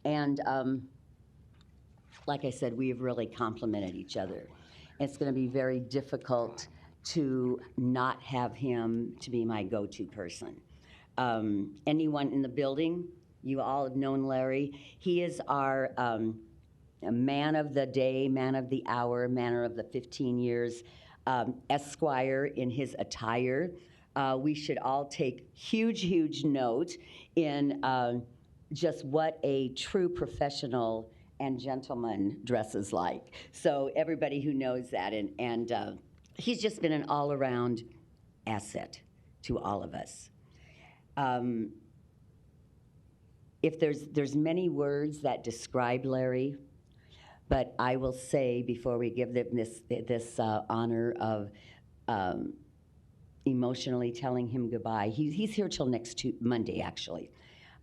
And like I said, we've really complemented each other. It's going to be very difficult to not have him to be my go-to person. Anyone in the building, you all have known Larry. He is our man of the day, man of the hour, man of the 15 years, esquire in his attire. We should all take huge, huge note in just what a true professional and gentleman dresses like. So everybody who knows that, and he's just been an all-around asset to all of us. If there's many words that describe Larry, but I will say before we give them this honor of emotionally telling him goodbye, he's here till next Monday, actually.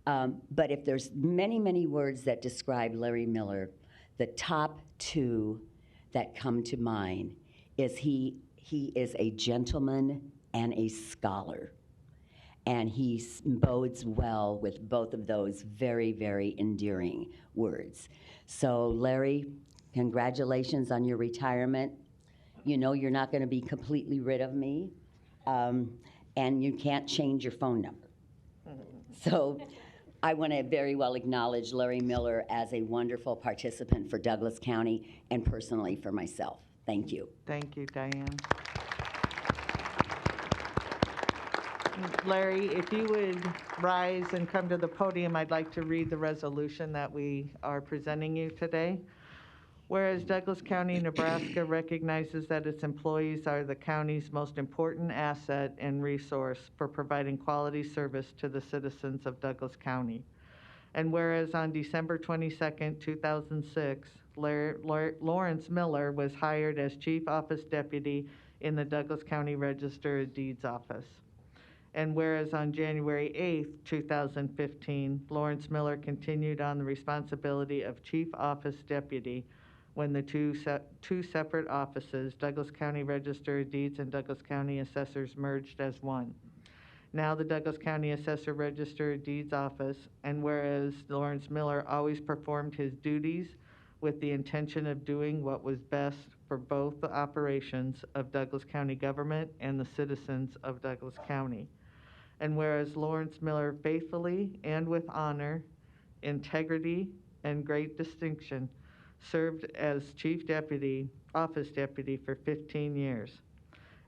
But if there's many, many words that describe Larry Miller, the top two that come to mind is he is a gentleman and a scholar. And he bodes well with both of those very, very endearing words. So Larry, congratulations on your retirement. You know you're not going to be completely rid of me, and you can't change your phone number. So I want to very well acknowledge Larry Miller as a wonderful participant for Douglas County and personally for myself. Thank you. Thank you, Diane. Larry, if you would rise and come to the podium, I'd like to read the resolution that we are presenting you today. Whereas Douglas County, Nebraska recognizes that its employees are the county's most important asset and resource for providing quality service to the citizens of Douglas County. And whereas on December 22nd, 2006, Lawrence Miller was hired as Chief Office Deputy in the Douglas County Register of Deeds office. And whereas on January 8th, 2015, Lawrence Miller continued on the responsibility of Chief Office Deputy when the two separate offices, Douglas County Register of Deeds and Douglas County Assessors, merged as one. Now the Douglas County Assessor Register of Deeds office, and whereas Lawrence Miller always performed his duties with the intention of doing what was best for both the operations of Douglas County government and the citizens of Douglas County. And whereas Lawrence Miller faithfully and with honor, integrity, and great distinction served as Chief Deputy, Office Deputy for 15 years.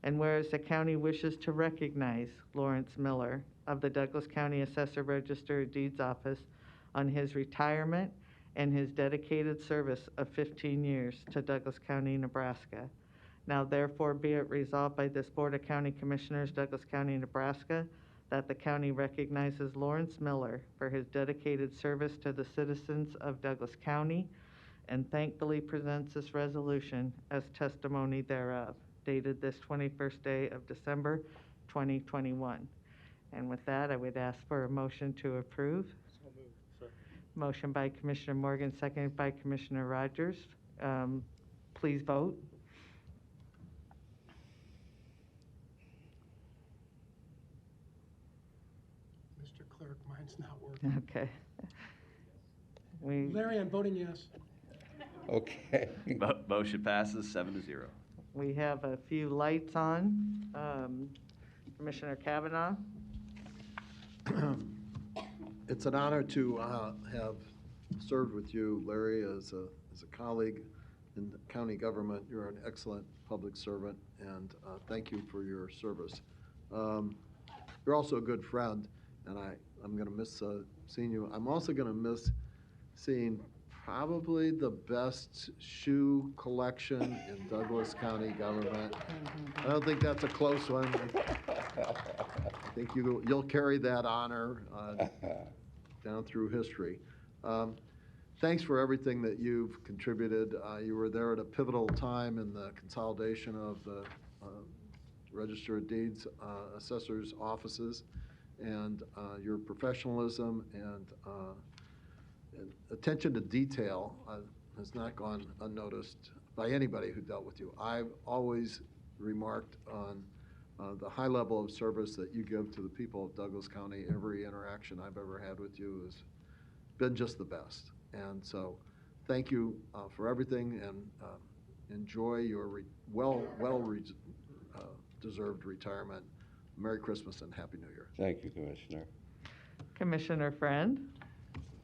And whereas the county wishes to recognize Lawrence Miller of the Douglas County Assessor Register of Deeds office on his retirement and his dedicated service of 15 years to Douglas County, Nebraska. Now therefore be it resolved by this Board of County Commissioners, Douglas County, Nebraska, that the county recognizes Lawrence Miller for his dedicated service to the citizens of Douglas County and thankfully presents this resolution as testimony thereof, dated this 21st day of December, 2021. And with that, I would ask for a motion to approve. So moved, sir. Motion by Commissioner Morgan, seconded by Commissioner Rogers. Please vote. Mr. Clerk, mine's not working. Okay. Larry, I'm voting yes. Okay. Motion passes 7-0. We have a few lights on. Commissioner Kavanaugh. It's an honor to have served with you, Larry, as a colleague in the county government. You're an excellent public servant, and thank you for your service. You're also a good friend, and I'm going to miss seeing you. I'm also going to miss seeing probably the best shoe collection in Douglas County government. I don't think that's a close one. I think you'll carry that honor down through history. Thanks for everything that you've contributed. You were there at a pivotal time in the consolidation of the Register of Deeds assessors' offices, and your professionalism and attention to detail has not gone unnoticed by anybody who dealt with you. I've always remarked on the high level of service that you give to the people of Douglas County. Every interaction I've ever had with you has been just the best. And so thank you for everything, and enjoy your deserved retirement. Merry Christmas and Happy New Year. Thank you, Commissioner. Commissioner Friend.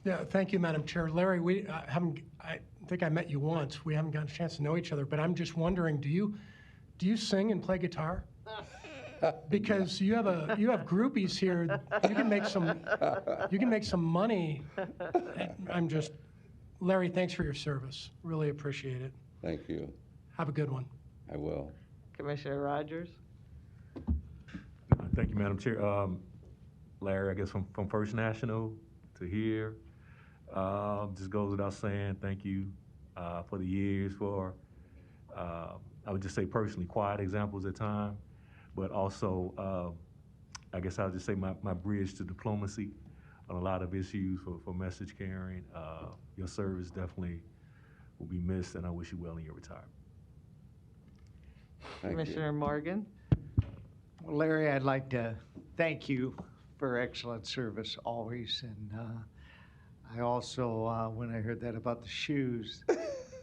Yeah, thank you, Madam Chair. Larry, I think I met you once. We haven't gotten a chance to know each other, but I'm just wondering, do you sing and play guitar? Because you have groupies here. You can make some money. Larry, thanks for your service. Really appreciate it. Thank you. Have a good one. I will. Commissioner Rogers. Thank you, Madam Chair. Larry, I guess from First National to here, just goes without saying, thank you for the years, for, I would just say personally, quiet examples at times, but also, I guess I'll just say my bridge to diplomacy on a lot of issues for message carrying. Your service definitely will be missed, and I wish you well in your retirement. Commissioner Morgan. Well, Larry, I'd like to thank you for excellent service always. And I also, when I heard that about the shoes,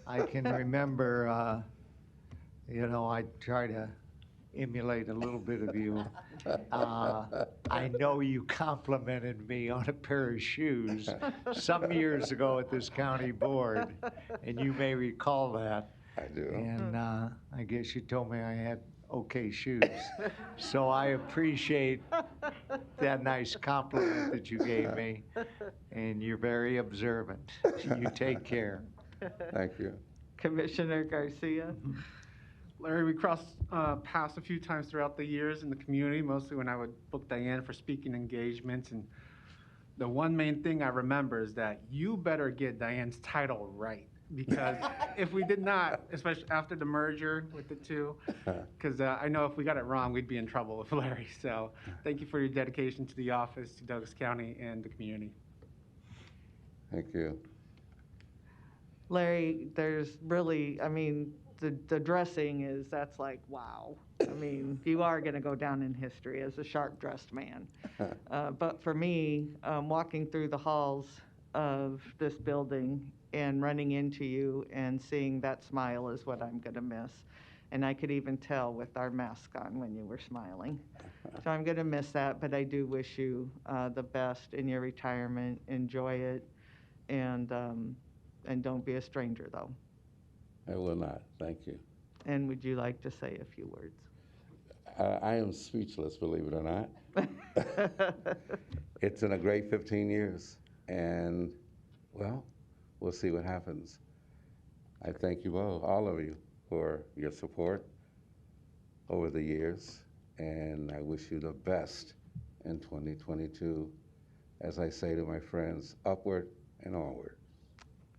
I can remember, I try to emulate a little bit of you. I know you complimented me on a pair of shoes some years ago at this county board, and you may recall that. I do. And I guess you told me I had okay shoes. So I appreciate that nice compliment that you gave me, and you're very observant. You take care. Thank you. Commissioner Garcia. Larry, we crossed paths a few times throughout the years in the community, mostly when I would book Diane for speaking engagements, and the one main thing I remember is that you better get Diane's title right. Because if we did not, especially after the merger with the two, because I know if we got it wrong, we'd be in trouble with Larry. So thank you for your dedication to the office, to Douglas County, and the community. Thank you. Larry, there's really, I mean, the dressing is, that's like, wow. I mean, you are going to go down in history as a sharp-dressed man. But for me, walking through the halls of this building and running into you and seeing that smile is what I'm going to miss. And I could even tell with our mask on when you were smiling. So I'm going to miss that, but I do wish you the best in your retirement. Enjoy it, and don't be a stranger, though. I will not. Thank you. And would you like to say a few words? I am speechless, believe it or not. It's been a great 15 years, and, well, we'll see what happens. I thank you all of you, for your support over the years, and I wish you the best in 2022. As I say to my friends, upward and onward.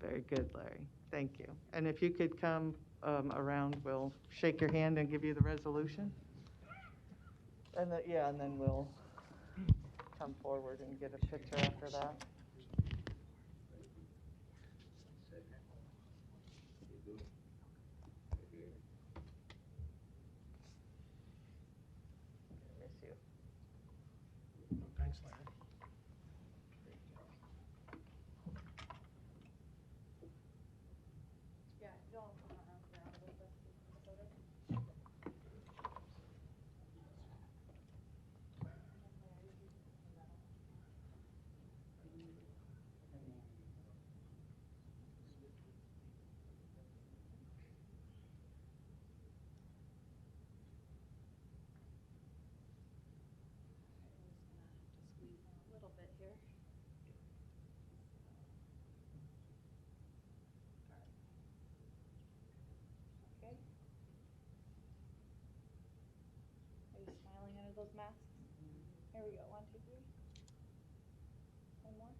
Very good, Larry. Thank you. And if you could come around, we'll shake your hand and give you the resolution. And and then we'll come forward and get a picture after that. Miss you. Thanks, Larry. Those masks. Here we go. 1, 2, 3. One more.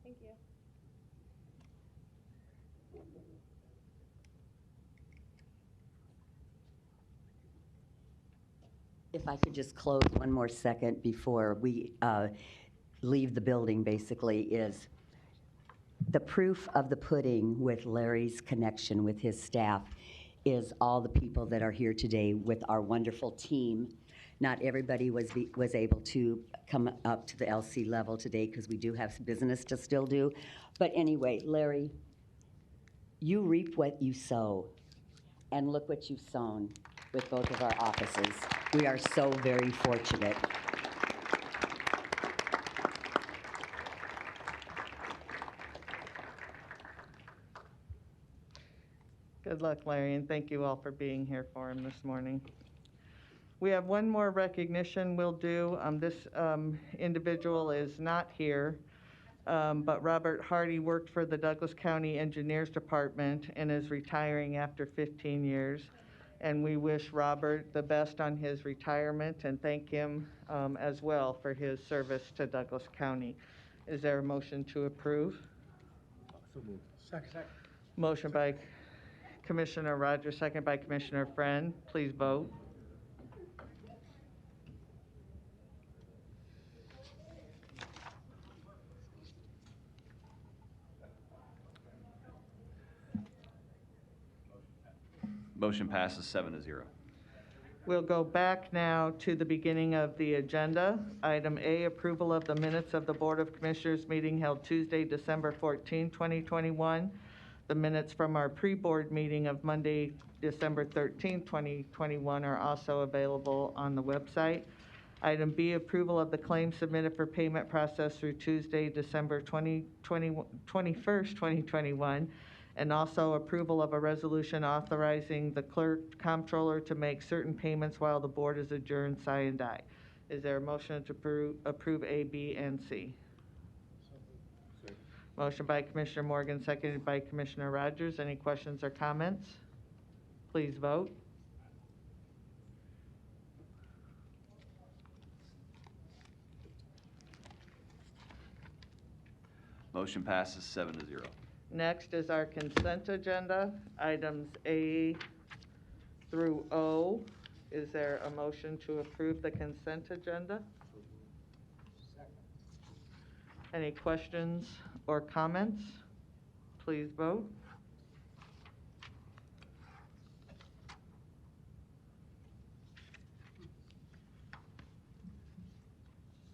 Thank you. If I could just close one more second before we leave the building, basically, is the proof of the pudding with Larry's connection with his staff is all the people that are here today with our wonderful team. Not everybody was able to come up to the LC level today because we do have some business to still do. But anyway, Larry, you reap what you sow, and look what you've sown with both of our offices. We are so very fortunate. Good luck, Larry, and thank you all for being here for him this morning. We have one more recognition we'll do. This individual is not here, but Robert Hardy worked for the Douglas County Engineers Department and is retiring after 15 years. And we wish Robert the best on his retirement and thank him as well for his service to Douglas County. Is there a motion to approve? So moved. Second. Motion by Commissioner Rogers, second by Commissioner Friend. Please vote. Motion passes 7-0. We'll go back now to the beginning of the agenda. Item A, approval of the minutes of the Board of Commissioners meeting held Tuesday, December 14, 2021. The minutes from our pre-board meeting of Monday, December 13, 2021 are also available on the website. Item B, approval of the claims submitted for payment process through Tuesday, December 21st, 2021, and also approval of a resolution authorizing the clerk comptroller to make certain payments while the board is adjourned, si and die. Is there a motion to approve A, B, and C? Motion by Commissioner Morgan, seconded by Commissioner Rogers. Any questions or comments? Please vote. Motion passes 7-0. Next is our consent agenda, items A through O. Is there a motion to approve the consent agenda? Any questions or comments? Please vote.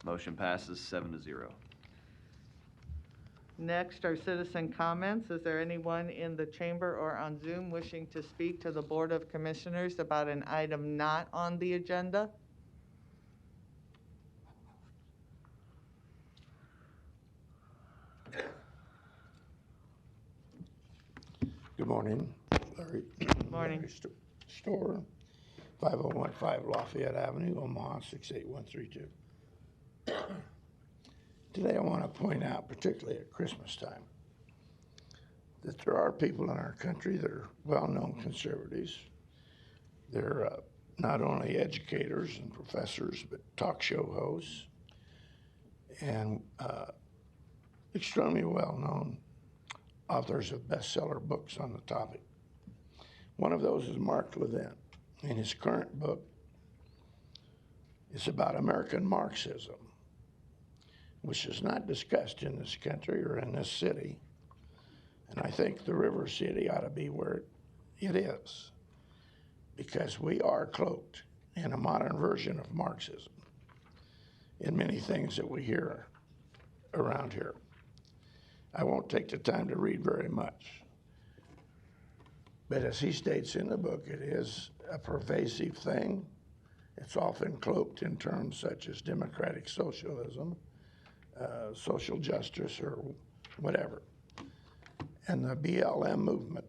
Motion passes 7-0. Next are citizen comments. Is there anyone in the chamber or on Zoom wishing to speak to the Board of Commissioners about an item not on the agenda? Good morning, Larry. Morning. Larry Store, 5015 Lafayette Avenue, Omaha, 68132. Today I want to point out, particularly at Christmas time, that there are people in our country that are well-known conservatives. They're not only educators and professors, but talk show hosts and extremely well-known authors of bestseller books on the topic. One of those is Mark Levin, and his current book is about American Marxism, which is not discussed in this country or in this city. And I think the River City ought to be where it is, because we are cloaked in a modern version of Marxism in many things that we hear around here. I won't take the time to read very much, but as he states in the book, it is a pervasive thing. It's often cloaked in terms such as democratic socialism, social justice, or whatever. And the BLM movement,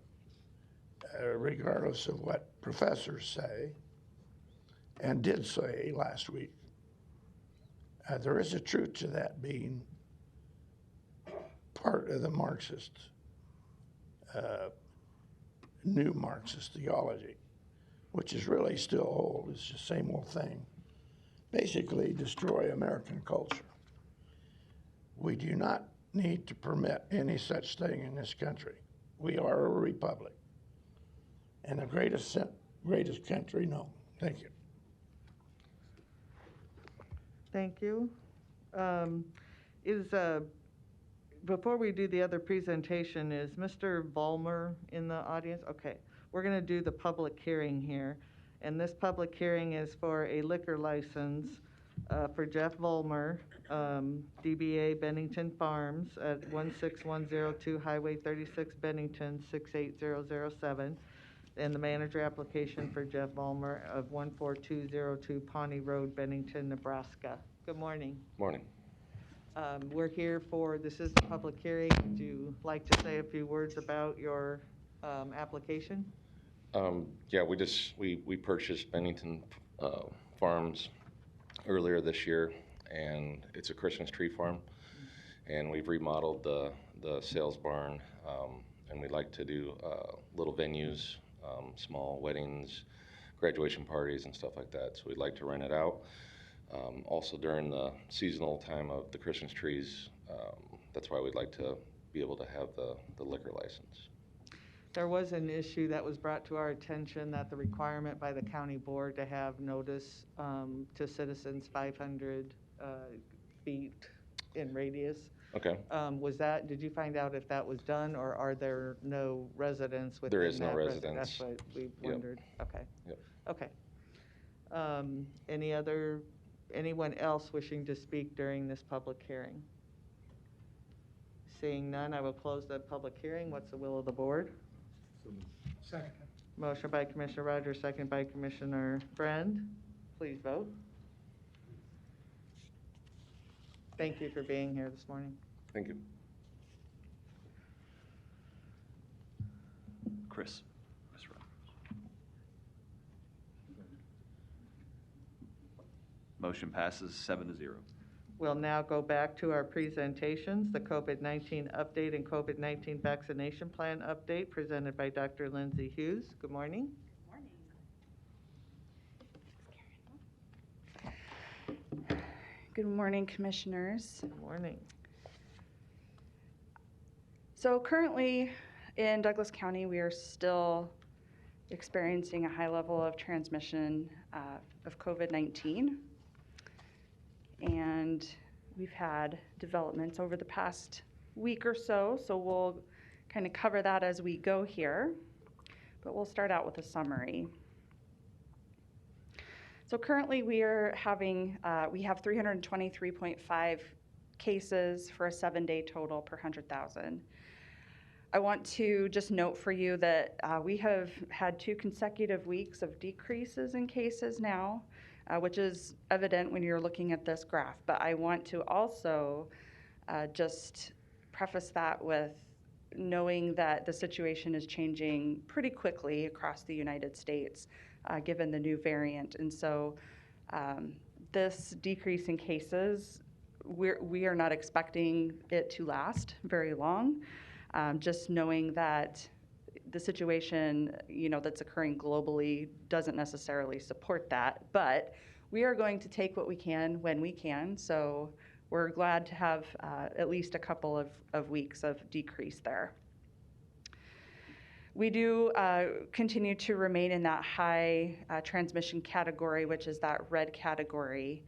regardless of what professors say, and did say last week, there is a truth to that being part of the Marxist, new Marxist theology, which is really still old. It's the same old thing. Basically, destroy American culture. We do not need to permit any such thing in this country. We are a republic, and the greatest country known. Thank you. Thank you. Before we do the other presentation, is Mr. Vollmer in the audience? Okay, we're going to do the public hearing here. And this public hearing is for a liquor license for Jeff Vollmer, DBA Bennington Farms at 16102 Highway 36, Bennington 68007. And the manager application for Jeff Vollmer of 14202 Pawnee Road, Bennington, Nebraska. Good morning. Morning. We're here for, this is the public hearing. Would you like to say a few words about your application? Yeah, we purchased Bennington Farms earlier this year, and it's a Christmas tree farm, and we've remodeled the sales barn, and we'd like to do little venues, small weddings, graduation parties, and stuff like that. So we'd like to rent it out. Also during the seasonal time of the Christmas trees, that's why we'd like to be able to have the liquor license. There was an issue that was brought to our attention that the requirement by the county board to have notice to citizens 500 feet in radius. Okay. Did you find out if that was done, or are there no residents within that? There is no residents. That's what we wondered. Yep. Okay. Yep. Okay. Anyone else wishing to speak during this public hearing? Seeing none, I will close the public hearing. What's the will of the board? Second. Motion by Commissioner Rogers, second by Commissioner Friend. Please vote. Thank you for being here this morning. Thank you. Chris. Motion passes 7-0. We'll now go back to our presentations, the COVID-19 update and COVID-19 vaccination plan update presented by Dr. Lindsay Hughes. Good morning. Good morning, Commissioners. Good morning. So currently in Douglas County, we are still experiencing a high level of transmission of COVID-19. And we've had developments over the past week or so, so we'll kind of cover that as we go here. But we'll start out with a summary. So currently we have 323.5 cases for a 7-day total per 100,000. I want to just note for you that we have had 2 consecutive weeks of decreases in cases now, which is evident when you're looking at this graph. But I want to also just preface that with knowing that the situation is changing pretty quickly across the United States, given the new variant. And so this decrease in cases, we are not expecting it to last very long. Just knowing that the situation, that's occurring globally doesn't necessarily support that, but we are going to take what we can when we can. So we're glad to have at least a couple of weeks of decrease there. We do continue to remain in that high transmission category, which is that red category.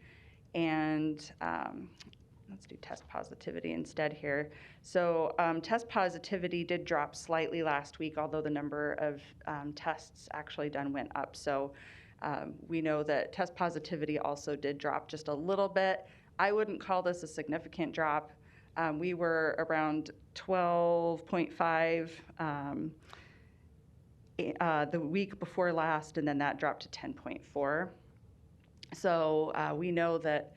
And let's do test positivity instead here. So test positivity did drop slightly last week, although the number of tests actually done went up. So we know that test positivity also did drop just a little bit. I wouldn't call this a significant drop. We were around 12.5 the week before last, and then that dropped to 10.4. So we know that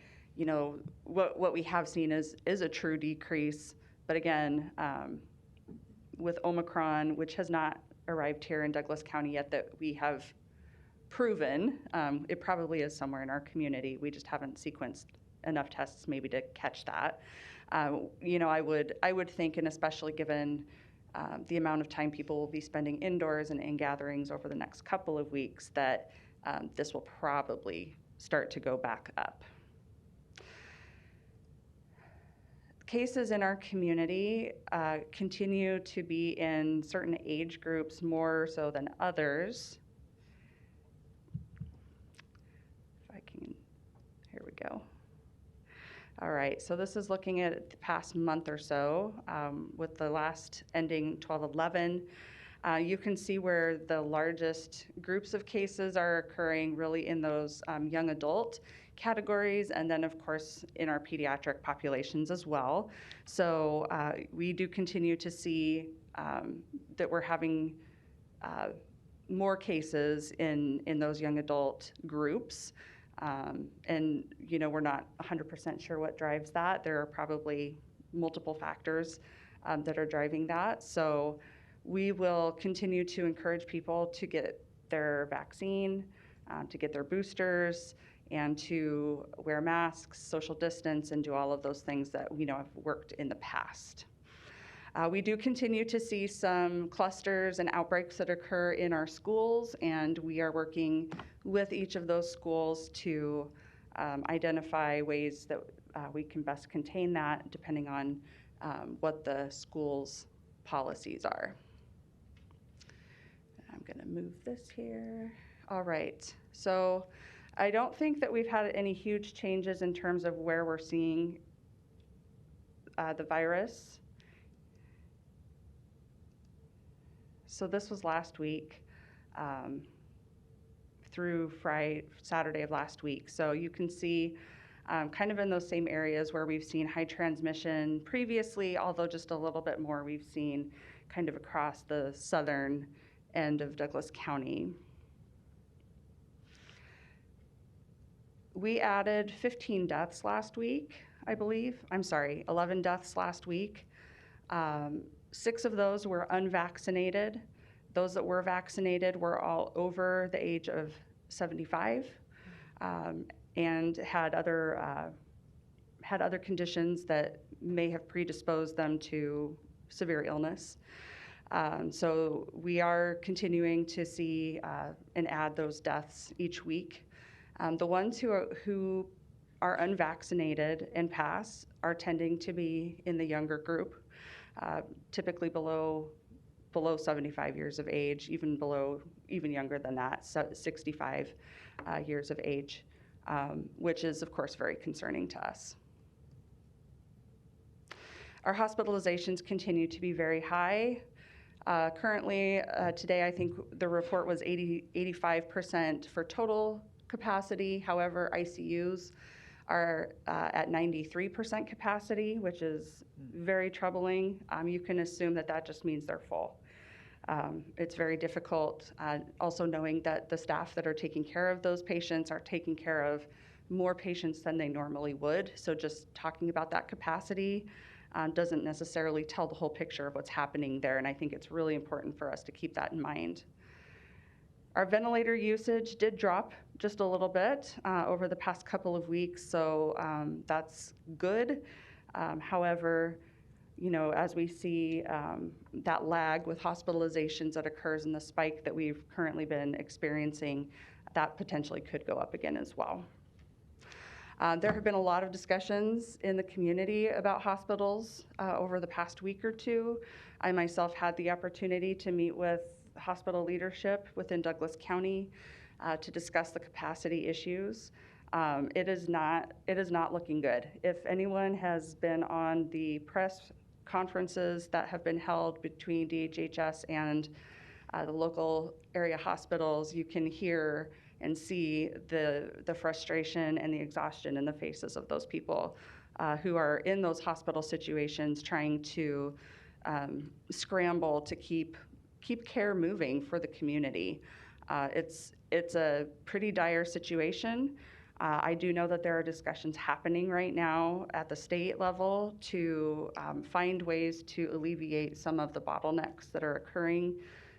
what we have seen is a true decrease. But again, with Omicron, which has not arrived here in Douglas County yet, that we have proven, it probably is somewhere in our community. We just haven't sequenced enough tests maybe to catch that. I would think, and especially given the amount of time people will be spending indoors and in gatherings over the next couple of weeks, that this will probably start to go back up. Cases in our community continue to be in certain age groups more so than others. If I can, here we go. All right, so this is looking at the past month or so, with the last ending 12/11. You can see where the largest groups of cases are occurring really in those young adult categories, and then of course in our pediatric populations as well. So we do continue to see that we're having more cases in those young adult groups. And we're not 100% sure what drives that. There are probably multiple factors that are driving that. So we will continue to encourage people to get their vaccine, to get their boosters, and to wear masks, social distance, and do all of those things that we know have worked in the past. We do continue to see some clusters and outbreaks that occur in our schools, and we are working with each of those schools to identify ways that we can best contain that, depending on what the school's policies are. I'm going to move this here. All right, so I don't think that we've had any huge changes in terms of where we're seeing the virus. So this was last week through Saturday of last week. So you can see kind of in those same areas where we've seen high transmission previously, although just a little bit more we've seen kind of across the southern end of Douglas County. We added 15 deaths last week, I believe. I'm sorry, 11 deaths last week. 6 of those were unvaccinated. Those that were vaccinated were all over the age of 75 and had other conditions that may have predisposed them to severe illness. So we are continuing to see and add those deaths each week. The ones who are unvaccinated and pass are tending to be in the younger group. typically below 75 years of age, even younger than that, 65 years of age, which is, of course, very concerning to us. Our hospitalizations continue to be very high. Currently, today, I think the report was 85% for total capacity. However, ICUs are at 93% capacity, which is very troubling. You can assume that that just means they're full. It's very difficult also knowing that the staff that are taking care of those patients are taking care of more patients than they normally would. So just talking about that capacity doesn't necessarily tell the whole picture of what's happening there, and I think it's really important for us to keep that in mind. Our ventilator usage did drop just a little bit over the past couple of weeks, so that's good. However, you know, as we see that lag with hospitalizations that occurs in the spike that we've currently been experiencing, that potentially could go up again as well. There have been a lot of discussions in the community about hospitals over the past week or two. I myself had the opportunity to meet with hospital leadership within Douglas County to discuss the capacity issues. It is not looking good. If anyone has been on the press conferences that have been held between DHHS and the local area hospitals, you can hear and see the frustration and the exhaustion in the faces of those people who are in those hospital situations trying to scramble to keep care moving for the community. It's a pretty dire situation. I do know that there are discussions happening right now at the state level to find ways to alleviate some of the bottlenecks that are occurring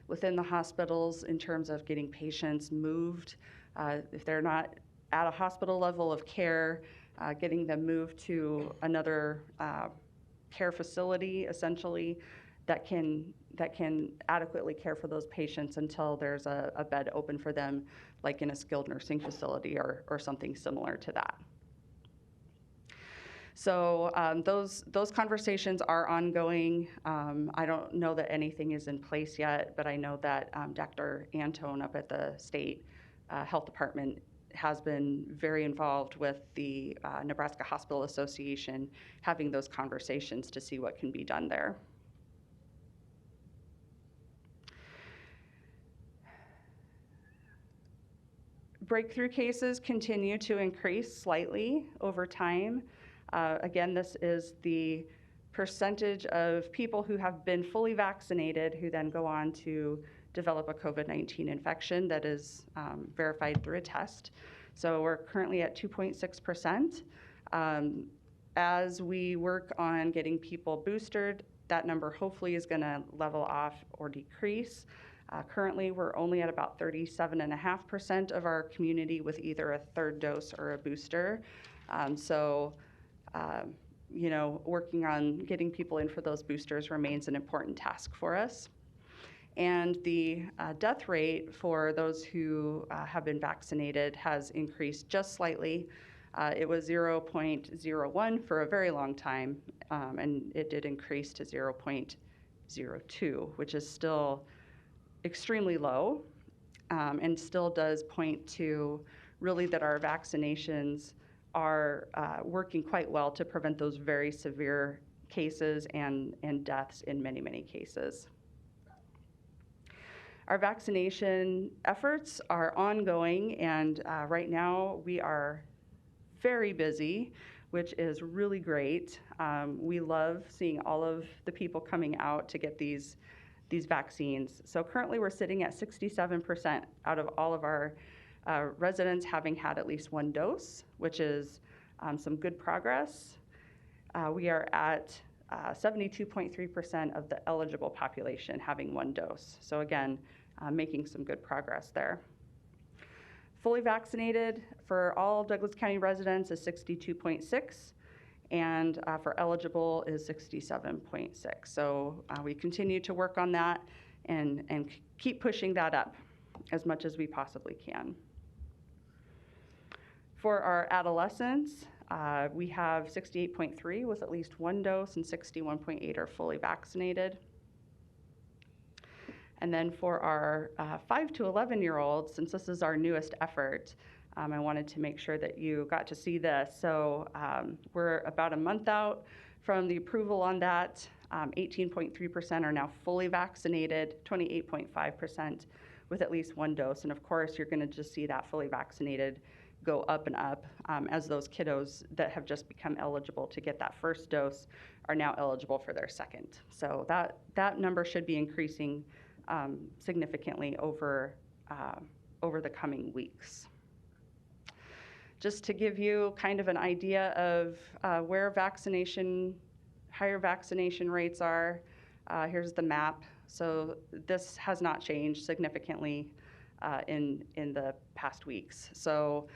within the hospitals in terms of getting patients moved. If they're not at a hospital level of care, getting them moved to another care facility, essentially, that can adequately care for those patients until there's a bed open for them, like in a skilled nursing facility or something similar to that. So those conversations are ongoing. I don't know that anything is in place yet, but I know that Dr. Antone up at the state health department has been very involved with the Nebraska Hospital Association, having those conversations to see what can be done there. Breakthrough cases continue to increase slightly over time. Again, this is the percentage of people who have been fully vaccinated who then go on to develop a COVID-19 infection that is verified through a test. So we're currently at 2.6%. As we work on getting people boosted, that number hopefully is going to level off or decrease. Currently, we're only at about 37.5% of our community with either a third dose or a booster. You know, working on getting people in for those boosters remains an important task for us. And the death rate for those who have been vaccinated has increased just slightly. It was 0.01 for a very long time, and it did increase to 0.02, which is still extremely low, and still does point to really that our vaccinations are working quite well to prevent those very severe cases and deaths in many, many cases. Our vaccination efforts are ongoing, and right now we are very busy, which is really great. We love seeing all of the people coming out to get these vaccines. So currently we're sitting at 67% out of all of our residents having had at least one dose, which is some good progress. We are at 72.3% of the eligible population having one dose. So again, making some good progress there. Fully vaccinated for all Douglas County residents is 62.6%. And for eligible is 67.6. So we continue to work on that and keep pushing that up as much as we possibly can. For our adolescents, We have 68.3 with at least one dose, and 61.8 are fully vaccinated. And then for our 5 to 11-year-olds, since this is our newest effort, I wanted to make sure that you got to see this. So we're about a month out from the approval on that. 18.3% are now fully vaccinated, 28.5% with at least one dose. And of course, you're going to just see that fully vaccinated go up and up as those kiddos that have just become eligible to get that first dose are now eligible for their second. So that number should be increasing significantly over the coming weeks. Just to give you kind of an idea of where higher vaccination rates are, here's the map. So this has not changed significantly in the past weeks. So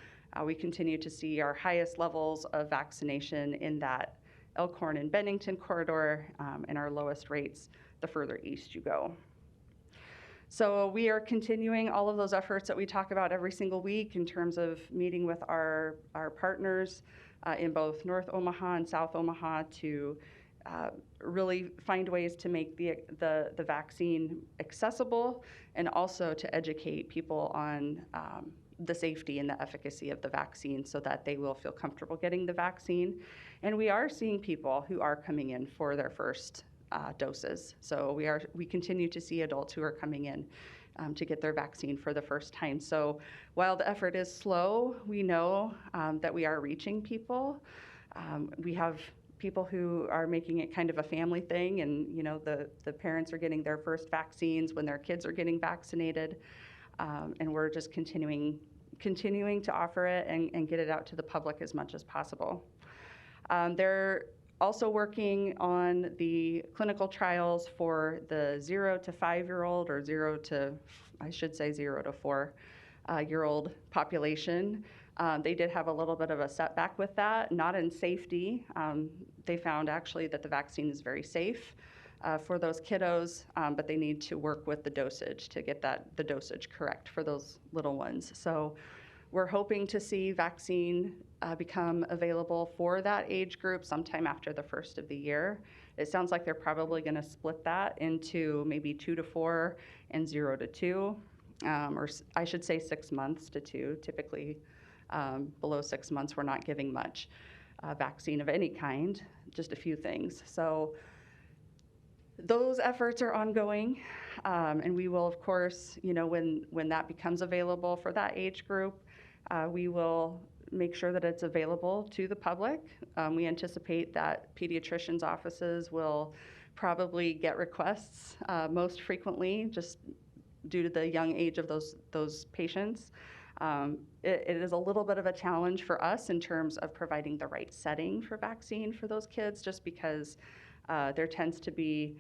we continue to see our highest levels of vaccination in that Elkhorn and Bennington corridor, and our lowest rates the further east you go. So we are continuing all of those efforts that we talk about every single week in terms of meeting with our partners in both North Omaha and South Omaha to really find ways to make the vaccine accessible, and also to educate people on the safety and the efficacy of the vaccine so that they will feel comfortable getting the vaccine. And we are seeing people who are coming in for their first doses. So we continue to see adults who are coming in to get their vaccine for the first time. So while the effort is slow, we know that we are reaching people. We have people who are making it kind of a family thing, and the parents are getting their first vaccines when their kids are getting vaccinated, and we're just continuing to offer it and get it out to the public as much as possible. They're also working on the clinical trials for the 0 to 5-year-old, or 0 to 4-year-old population. They did have a little bit of a setback with that, not in safety. They found actually that the vaccine is very safe for those kiddos, but they need to work with the dosage to get the dosage correct for those little ones. So we're hoping to see vaccine become available for that age group sometime after the first of the year. It sounds like they're probably going to split that into maybe 2 to 4 and 0 to 2, or I should say 6 months to 2. Typically, below 6 months, we're not giving much vaccine of any kind, just a few things. So those efforts are ongoing, and we will, of course, when that becomes available for that age group, we will make sure that it's available to the public. We anticipate that pediatricians' offices will probably get requests most frequently, just due to the young age of those patients. It is a little bit of a challenge for us in terms of providing the right setting for vaccine for those kids, just because there tends to be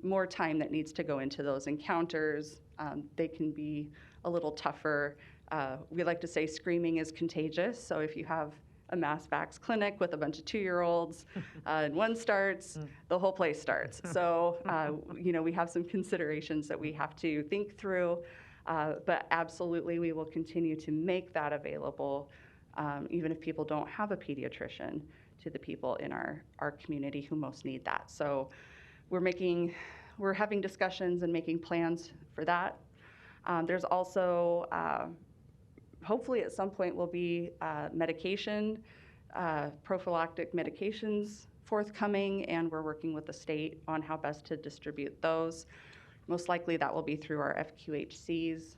more time that needs to go into those encounters. They can be a little tougher. We like to say screaming is contagious. So if you have a mass vax clinic with a bunch of 2-year-olds and one starts, the whole place starts. So, we have some considerations that we have to think through, but absolutely we will continue to make that available, even if people don't have a pediatrician, to the people in our community who most need that. So we're having discussions and making plans for that. There's also, hopefully at some point will be prophylactic medications forthcoming, and we're working with the state on how best to distribute those. Most likely that will be through our FQHCs,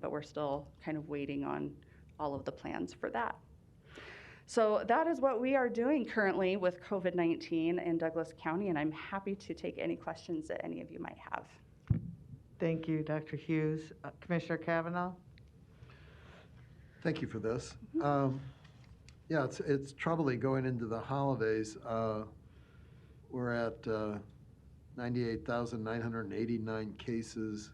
but we're still kind of waiting on all of the plans for that. So that is what we are doing currently with COVID-19 in Douglas County, and I'm happy to take any questions that any of you might have. Thank you, Dr. Hughes. Commissioner Kavanaugh? Thank you for this. Yeah, it's troubling going into the holidays. We're at 98,989 cases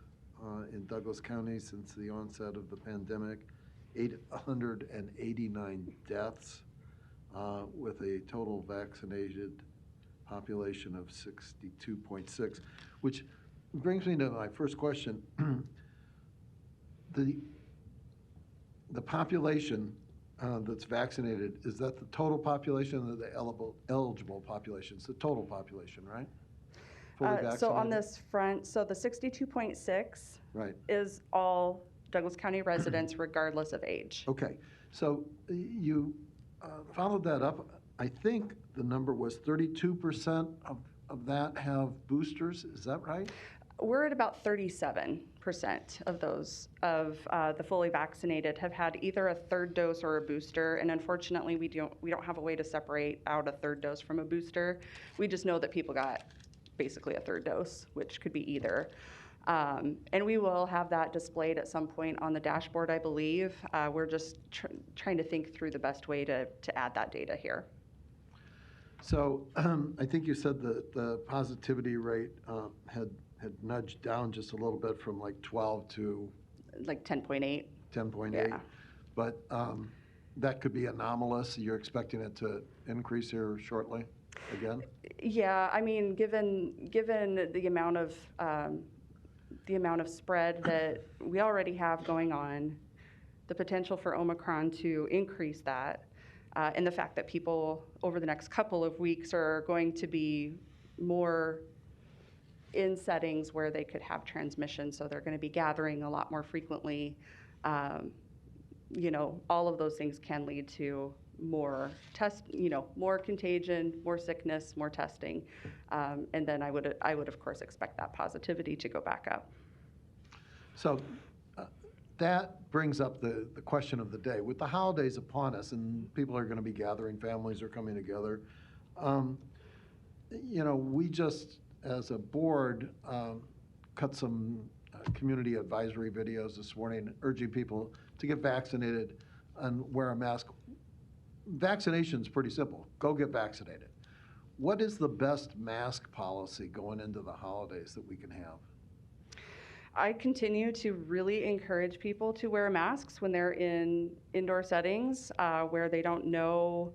in Douglas County since the onset of the pandemic, 889 deaths, with a total vaccinated population of 62.6, which brings me to my first question. The population that's vaccinated, is that the total population or the eligible population? It's the total population, right? Fully vaccinated? So on this front, so the 62.6 Right. is all Douglas County residents regardless of age. Okay, so you followed that up. I think the number was 32% of that have boosters. Is that right? We're at about 37% of those of the fully vaccinated have had either a third dose or a booster, and unfortunately, we don't have a way to separate out a third dose from a booster. We just know that people got basically a third dose, which could be either. And we will have that displayed at some point on the dashboard, I believe. We're just trying to think through the best way to add that data here. So I think you said the positivity rate had nudged down just a little bit from like 12 to like 10.8. 10.8. Yeah. But that could be anomalous. You're expecting it to increase here shortly again? Yeah, I mean, given the amount of spread that we already have going on, the potential for Omicron to increase that, and the fact that people over the next couple of weeks are going to be more in settings where they could have transmission, so they're going to be gathering a lot more frequently. All of those things can lead to more more contagion, more sickness, more testing, and then I would of course expect that positivity to go back up. So that brings up the question of the day. With the holidays upon us and people are going to be gathering, families are coming together, we just, as a board, cut some community advisory videos this morning urging people to get vaccinated and wear a mask. Vaccination's pretty simple. Go get vaccinated. What is the best mask policy going into the holidays that we can have? I continue to really encourage people to wear masks when they're in indoor settings where they don't know,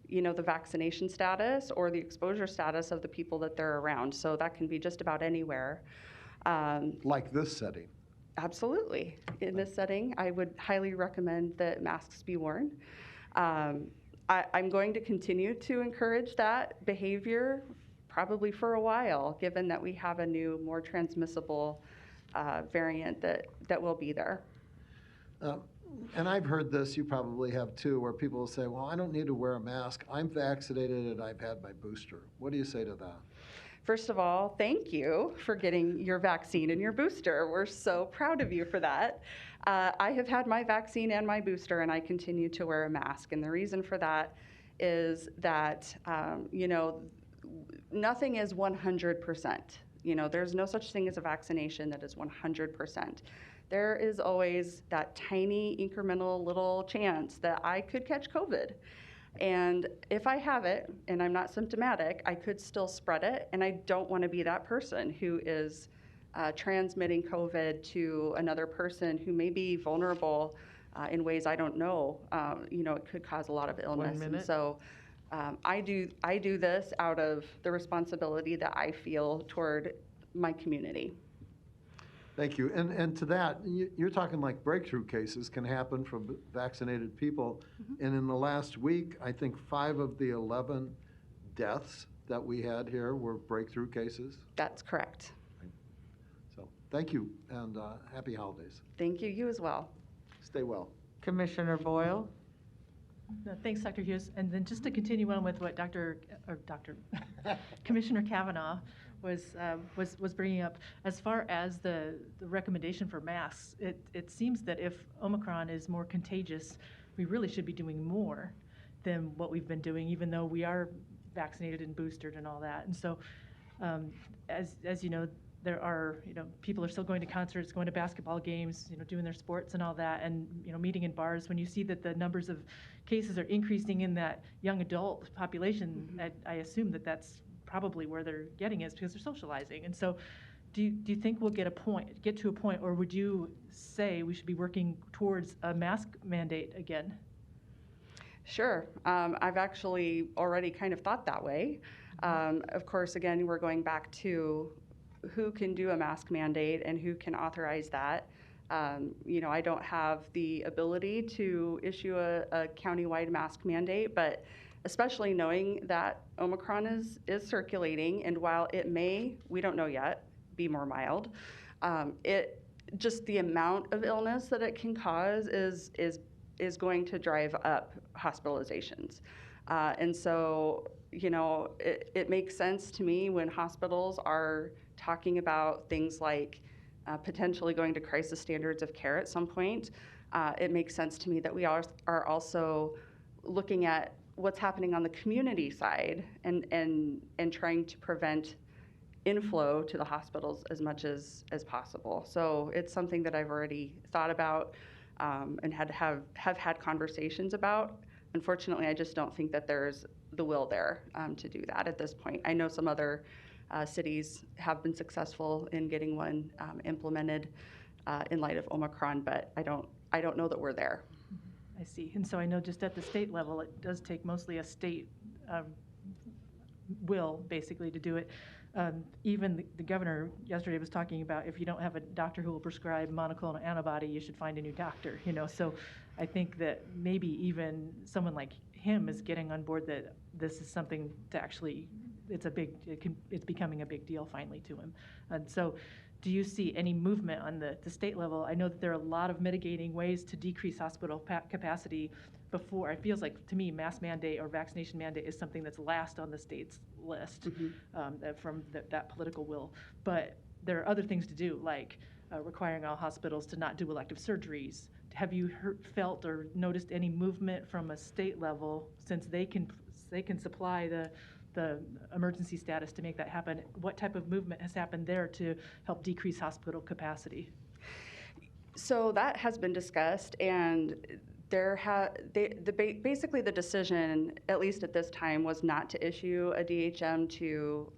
the vaccination status or the exposure status of the people that they're around. So that can be just about anywhere. Like this setting? Absolutely. In this setting, I would highly recommend that masks be worn. I'm going to continue to encourage that behavior probably for a while, given that we have a new, more transmissible variant that will be there. And I've heard this, you probably have too, where people will say, well, I don't need to wear a mask. I'm vaccinated and I've had my booster. What do you say to that? First of all, thank you for getting your vaccine and your booster. We're so proud of you for that. I have had my vaccine and my booster, and I continue to wear a mask. And the reason for that is that, nothing is 100%. There's no such thing as a vaccination that is 100%. There is always that tiny incremental little chance that I could catch COVID. And if I have it and I'm not symptomatic, I could still spread it. And I don't want to be that person who is transmitting COVID to another person who may be vulnerable in ways I don't know. It could cause a lot of illness. 1 minute. And so I do this out of the responsibility that I feel toward my community. Thank you. And to that, you're talking like breakthrough cases can happen from vaccinated people. Mm-hmm. And in the last week, I think 5 of the 11 deaths that we had here were breakthrough cases. That's correct. So thank you, and happy holidays. Thank you. You as well. Stay well. Commissioner Boyle? No, thanks, Dr. Hughes. And then just to continue on with what Commissioner Kavanaugh was bringing up, as far as the recommendation for masks, it seems that if Omicron is more contagious, we really should be doing more than what we've been doing, even though we are vaccinated and boosted and all that. And so, as you know, there are, people are still going to concerts, going to basketball games, doing their sports and all that, and, meeting in bars. When you see that the numbers of cases are increasing in that young adult population, mm-hmm. I assume that that's probably where they're getting is because they're socializing. And so do you think we'll get to a point, or would you say we should be working towards a mask mandate again? Sure. I've actually already kind of thought that way. Of course, again, we're going back to who can do a mask mandate and who can authorize that. I don't have the ability to issue a countywide mask mandate, but especially knowing that Omicron is circulating, and while it may, we don't know yet, be more mild, just the amount of illness that it can cause is going to drive up hospitalizations. And so, it makes sense to me when hospitals are talking about things like potentially going to crisis standards of care at some point. It makes sense to me that we are also looking at what's happening on the community side and trying to prevent inflow to the hospitals as much as possible. So it's something that I've already thought about and have had conversations about. Unfortunately, I just don't think that there's the will there to do that at this point. I know some other cities have been successful in getting one implemented in light of Omicron, but I don't know that we're there. I see. And so I know just at the state level, it does take mostly a state will, basically, to do it. Even the governor yesterday was talking about if you don't have a doctor who will prescribe monoclonal antibody, you should find a new doctor, So I think that maybe even someone like him is getting on board that this is something to actually, it's becoming a big deal finally to him. And so do you see any movement on the state level? I know that there are a lot of mitigating ways to decrease hospital capacity before. It feels like, to me, mask mandate or vaccination mandate is something that's last on the state's list from that political will. But there are other things to do, like requiring all hospitals to not do elective surgeries. Have you felt or noticed any movement from a state level, since they can supply the emergency status to make that happen? What type of movement has happened there to help decrease hospital capacity? So that has been discussed, and basically the decision, at least at this time, was not to issue a DHM to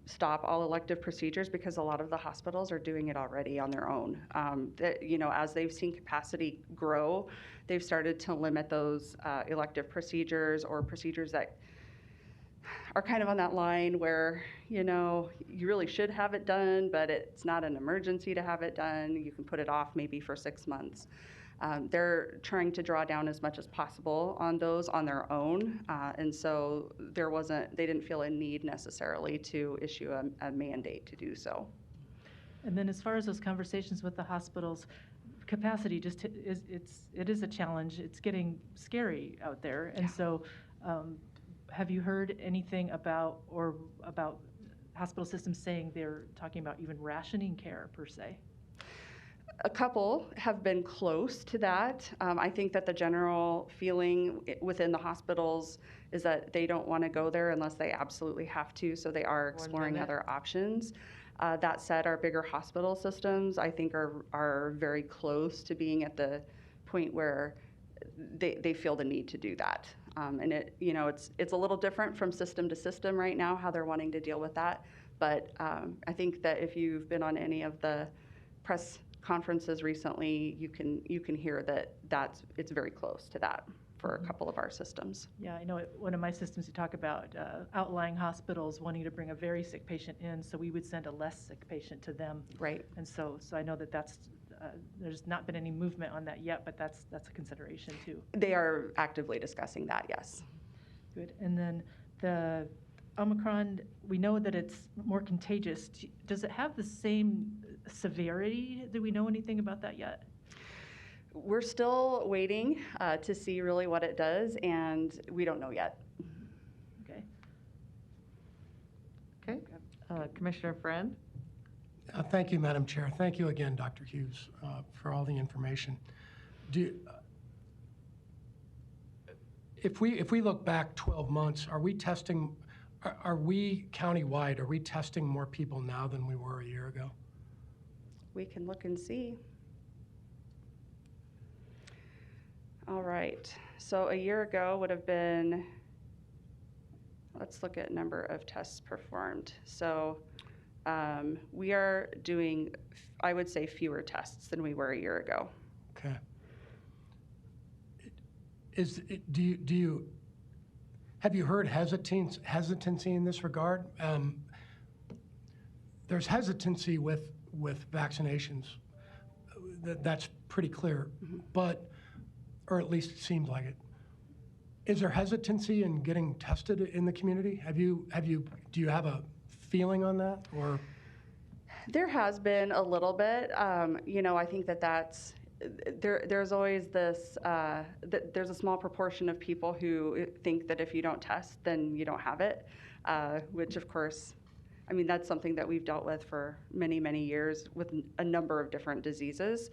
stop all elective procedures, because a lot of the hospitals are doing it already on their own. As they've seen capacity grow, they've started to limit those elective procedures or procedures that are kind of on that line where, you really should have it done, but it's not an emergency to have it done. You can put it off maybe for 6 months. They're trying to draw down as much as possible on those on their own, and so they didn't feel a need necessarily to issue a mandate to do so. And then as far as those conversations with the hospitals, capacity it is a challenge. It's getting scary out there, and so have you heard anything about hospital systems saying they're talking about even rationing care per se? A couple have been close to that. I think that the general feeling within the hospitals is that they don't want to go there unless they absolutely have to, so they are exploring other options. That said, our bigger hospital systems, I think, are very close to being at the point where they feel the need to do that. And it's a little different from system to system right now, how they're wanting to deal with that. But I think that if you've been on any of the press conferences recently, you can hear that it's very close to that for a couple of our systems. Yeah, I know one of my systems, you talk about outlying hospitals wanting to bring a very sick patient in, so we would send a less sick patient to them. Right. And so I know that's there's not been any movement on that yet, but that's a consideration too. They are actively discussing that, yes. Good. And then the Omicron, we know that it's more contagious. Does it have the same severity? Do we know anything about that yet? We're still waiting to see really what it does, and we don't know yet. Okay. Okay. Commissioner Friend? Thank you, Madam Chair. Thank you again, Dr. Hughes, for all the information. If we look back 12 months, are we testing? Are we countywide? Are we testing more people now than we were a year ago? We can look and see. All right. So a year ago would have been. Let's look at number of tests performed. So. We are doing, I would say, fewer tests than we were a year ago. Okay. Have you heard hesitancy in this regard? There's hesitancy with vaccinations, that's pretty clear. But, or at least it seems like it. Is there hesitancy in getting tested in the community? Do you have a feeling on that, or? There has been a little bit. I think there's always this, there's a small proportion of people who think that if you don't test, then you don't have it, which of course, that's something that we've dealt with for many, many years with a number of different diseases.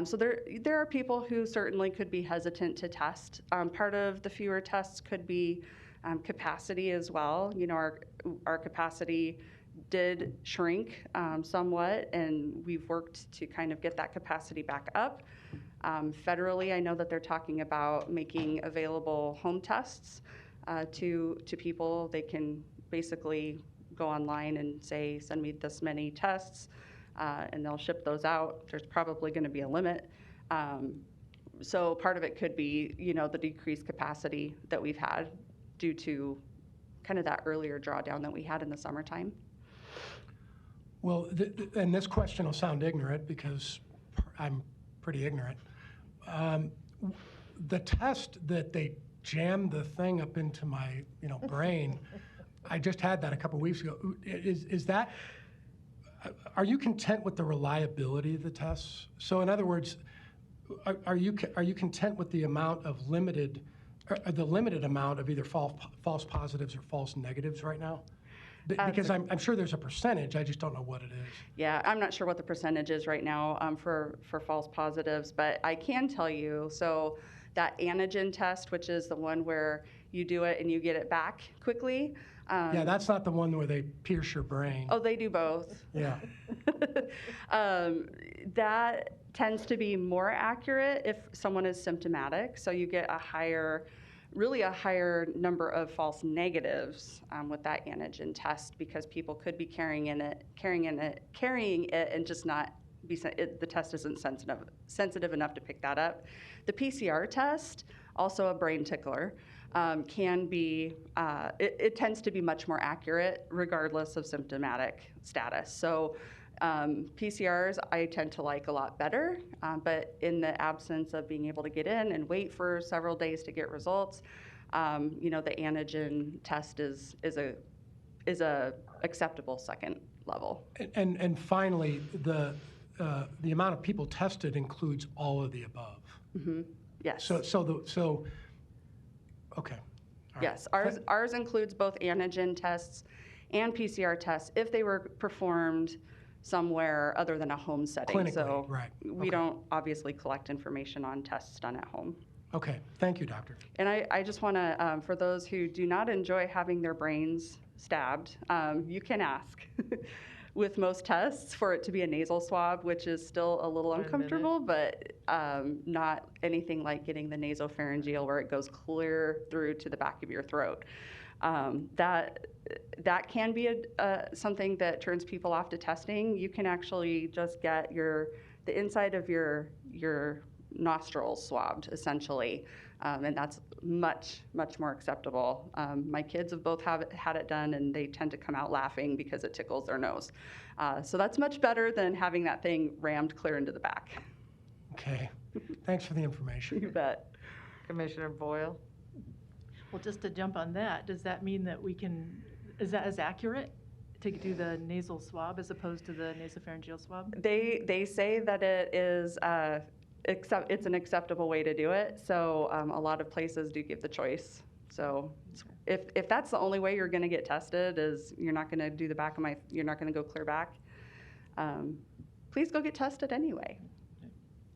So there are people who certainly could be hesitant to test. Part of the fewer tests could be capacity as well. Our capacity did shrink somewhat, and we've worked to kind of get that capacity back up. Federally, I know that they're talking about making available home tests to people. They can basically go online and say, send me this many tests, and they'll ship those out. There's probably going to be a limit. So part of it could be, the decreased capacity that we've had due to kind of that earlier drawdown that we had in the summertime. Well, and this question will sound ignorant because I'm pretty ignorant. The test that they jammed the thing up into my, brain, I just had that a couple weeks ago. Is that, are you content with the reliability of the tests? So in other words, are you content with the amount of the limited amount of either false positives or false negatives right now? Because I'm sure there's a percentage, I just don't know what it is. Yeah, I'm not sure what the percentage is right now for false positives, but I can tell you, so that antigen test, which is the one where you do it and you get it back quickly. Yeah, that's not the one where they pierce your brain. Oh, they do both. Yeah. That tends to be more accurate if someone is symptomatic, so you get a higher number of false negatives with that antigen test because people could be carrying it and just not be, the test isn't sensitive enough to pick that up. The PCR test, also a brain tickler, can be, it tends to be much more accurate regardless of symptomatic status. So PCRs I tend to like a lot better, but in the absence of being able to get in and wait for several days to get results, the antigen test is a acceptable second level. And finally, the amount of people tested includes all of the above. Mm-hmm. Yes. So okay. All yes, right. ours includes both antigen tests and PCR tests if they were performed somewhere other than a home setting. Clinically, so right. We don't obviously collect information on tests done at home. Okay, thank you, doctor. And I just want to, for those who do not enjoy having their brains stabbed, you can ask with most tests for it to be a nasal swab, which is still a little uncomfortable, but not anything like getting the nasopharyngeal where it goes clear through to the back of your throat. That can be something that turns people off to testing. You can actually just get the inside of your nostrils swabbed, essentially, and that's much more acceptable. My kids have both had it done, and they tend to come out laughing because it tickles their nose. So that's much better than having that thing rammed clear into the back. Okay, thanks for the information. You bet. Commissioner Boyle? Well, just to jump on that, does that mean that is that as accurate to do the nasal swab as opposed to the nasopharyngeal swab? They say that it is, it's an acceptable way to do it. So a lot of places do give the choice. So if that's the only way you're going to get tested, is you're not going to do you're not going to go clear back, please go get tested anyway.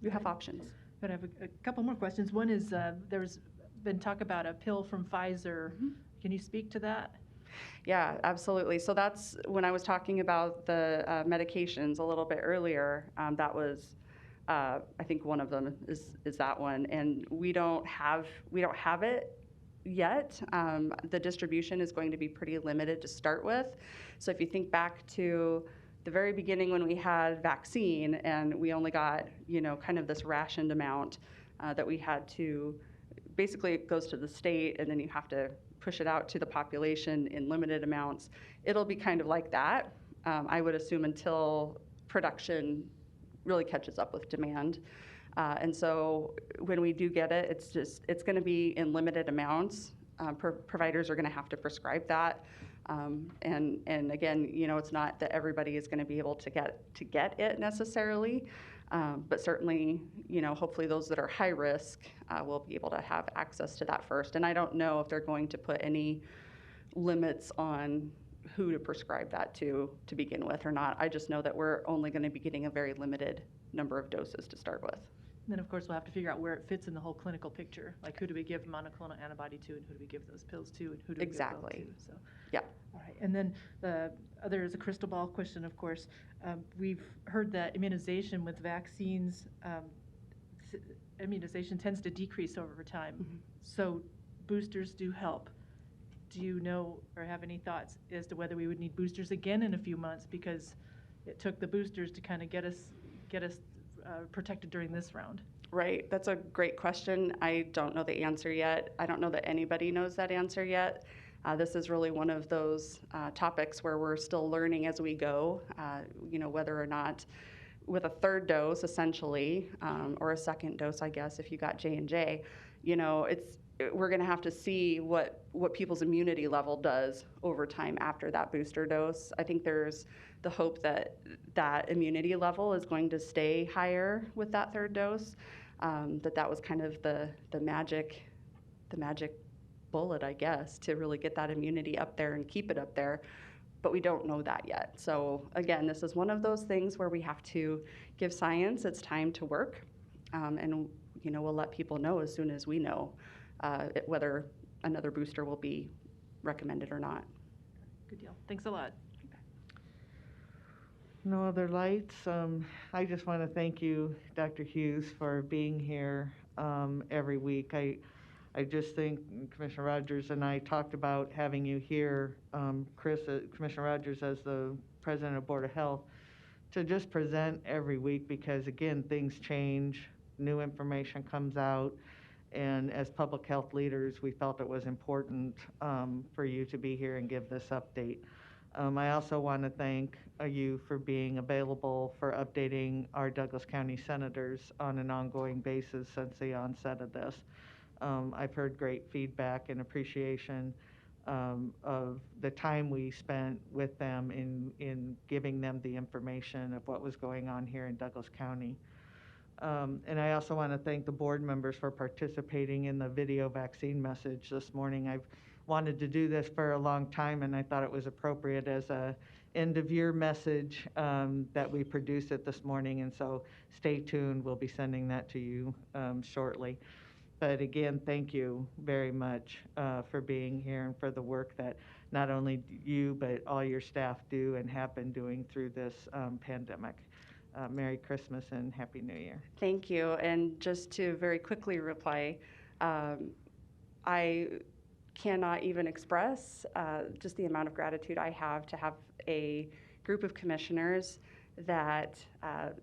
You have options. But I have a couple more questions. One is there's been talk about a pill from Pfizer. Mm-hmm. Can you speak to that? Yeah, absolutely. So that's when I was talking about the medications a little bit earlier. That was, I think one of them is that one, and we don't have it yet. The distribution is going to be pretty limited to start with. So if you think back to the very beginning when we had vaccine and we only got kind of this rationed amount that we had to. Basically, it goes to the state, and then you have to push it out to the population in limited amounts. It'll be kind of like that, I would assume, until production really catches up with demand. And so when we do get it, it's going to be in limited amounts. Providers are going to have to prescribe that. And again, it's not that everybody is going to be able to get it necessarily, but certainly, hopefully those that are high risk will be able to have access to that first. And I don't know if they're going to put any limits on who to prescribe that to begin with or not. I just know that we're only going to be getting a very limited number of doses to start with. And then, of course, we'll have to figure out where it fits in the whole clinical picture. Like, who do we give monoclonal antibody to, and who do we give those pills to, and who do we Exactly. give those to? So, yeah. All right. And then the other is a crystal ball question, of course. We've heard that immunization with vaccines, immunization tends to decrease over time. Mm-hmm. So boosters do help. Do you know or have any thoughts as to whether we would need boosters again in a few months, because it took the boosters to kind of get us protected during this round? Right. That's a great question. I don't know the answer yet. I don't know that anybody knows that answer yet. This is really one of those topics where we're still learning as we go, whether or not with a third dose, essentially, or a second dose, I guess, if you got J&J, we're going to have to see what people's immunity level does over time after that booster dose. I think there's the hope that that immunity level is going to stay higher with that third dose, that was kind of the magic bullet, I guess, to really get that immunity up there and keep it up there. But we don't know that yet. So again, this is one of those things where we have to give science its time to work, and we'll let people know as soon as we know whether another booster will be recommended or not. Good deal. Thanks a lot. No other lights. I just want to thank you, Dr. Hughes, for being here every week. I just think Commissioner Rogers and I talked about having you here, Commissioner Rogers as the President of Board of Health, to just present every week, because again, things change, new information comes out, and as public health leaders, we felt it was important for you to be here and give this update. I also want to thank you for being available for updating our Douglas County senators on an ongoing basis since the onset of this. I've heard great feedback and appreciation of the time we spent with them in giving them the information of what was going on here in Douglas County. And I also want to thank the board members for participating in the video vaccine message this morning. I've wanted to do this for a long time, and I thought it was appropriate as a end-of-year message that we produced it this morning, and so stay tuned. We'll be sending that to you shortly. But again, thank you very much for being here and for the work that not only you, but all your staff do and have been doing through this pandemic. Merry Christmas and Happy New Year. Thank you. And just to very quickly reply, I cannot even express just the amount of gratitude I have to have a group of commissioners that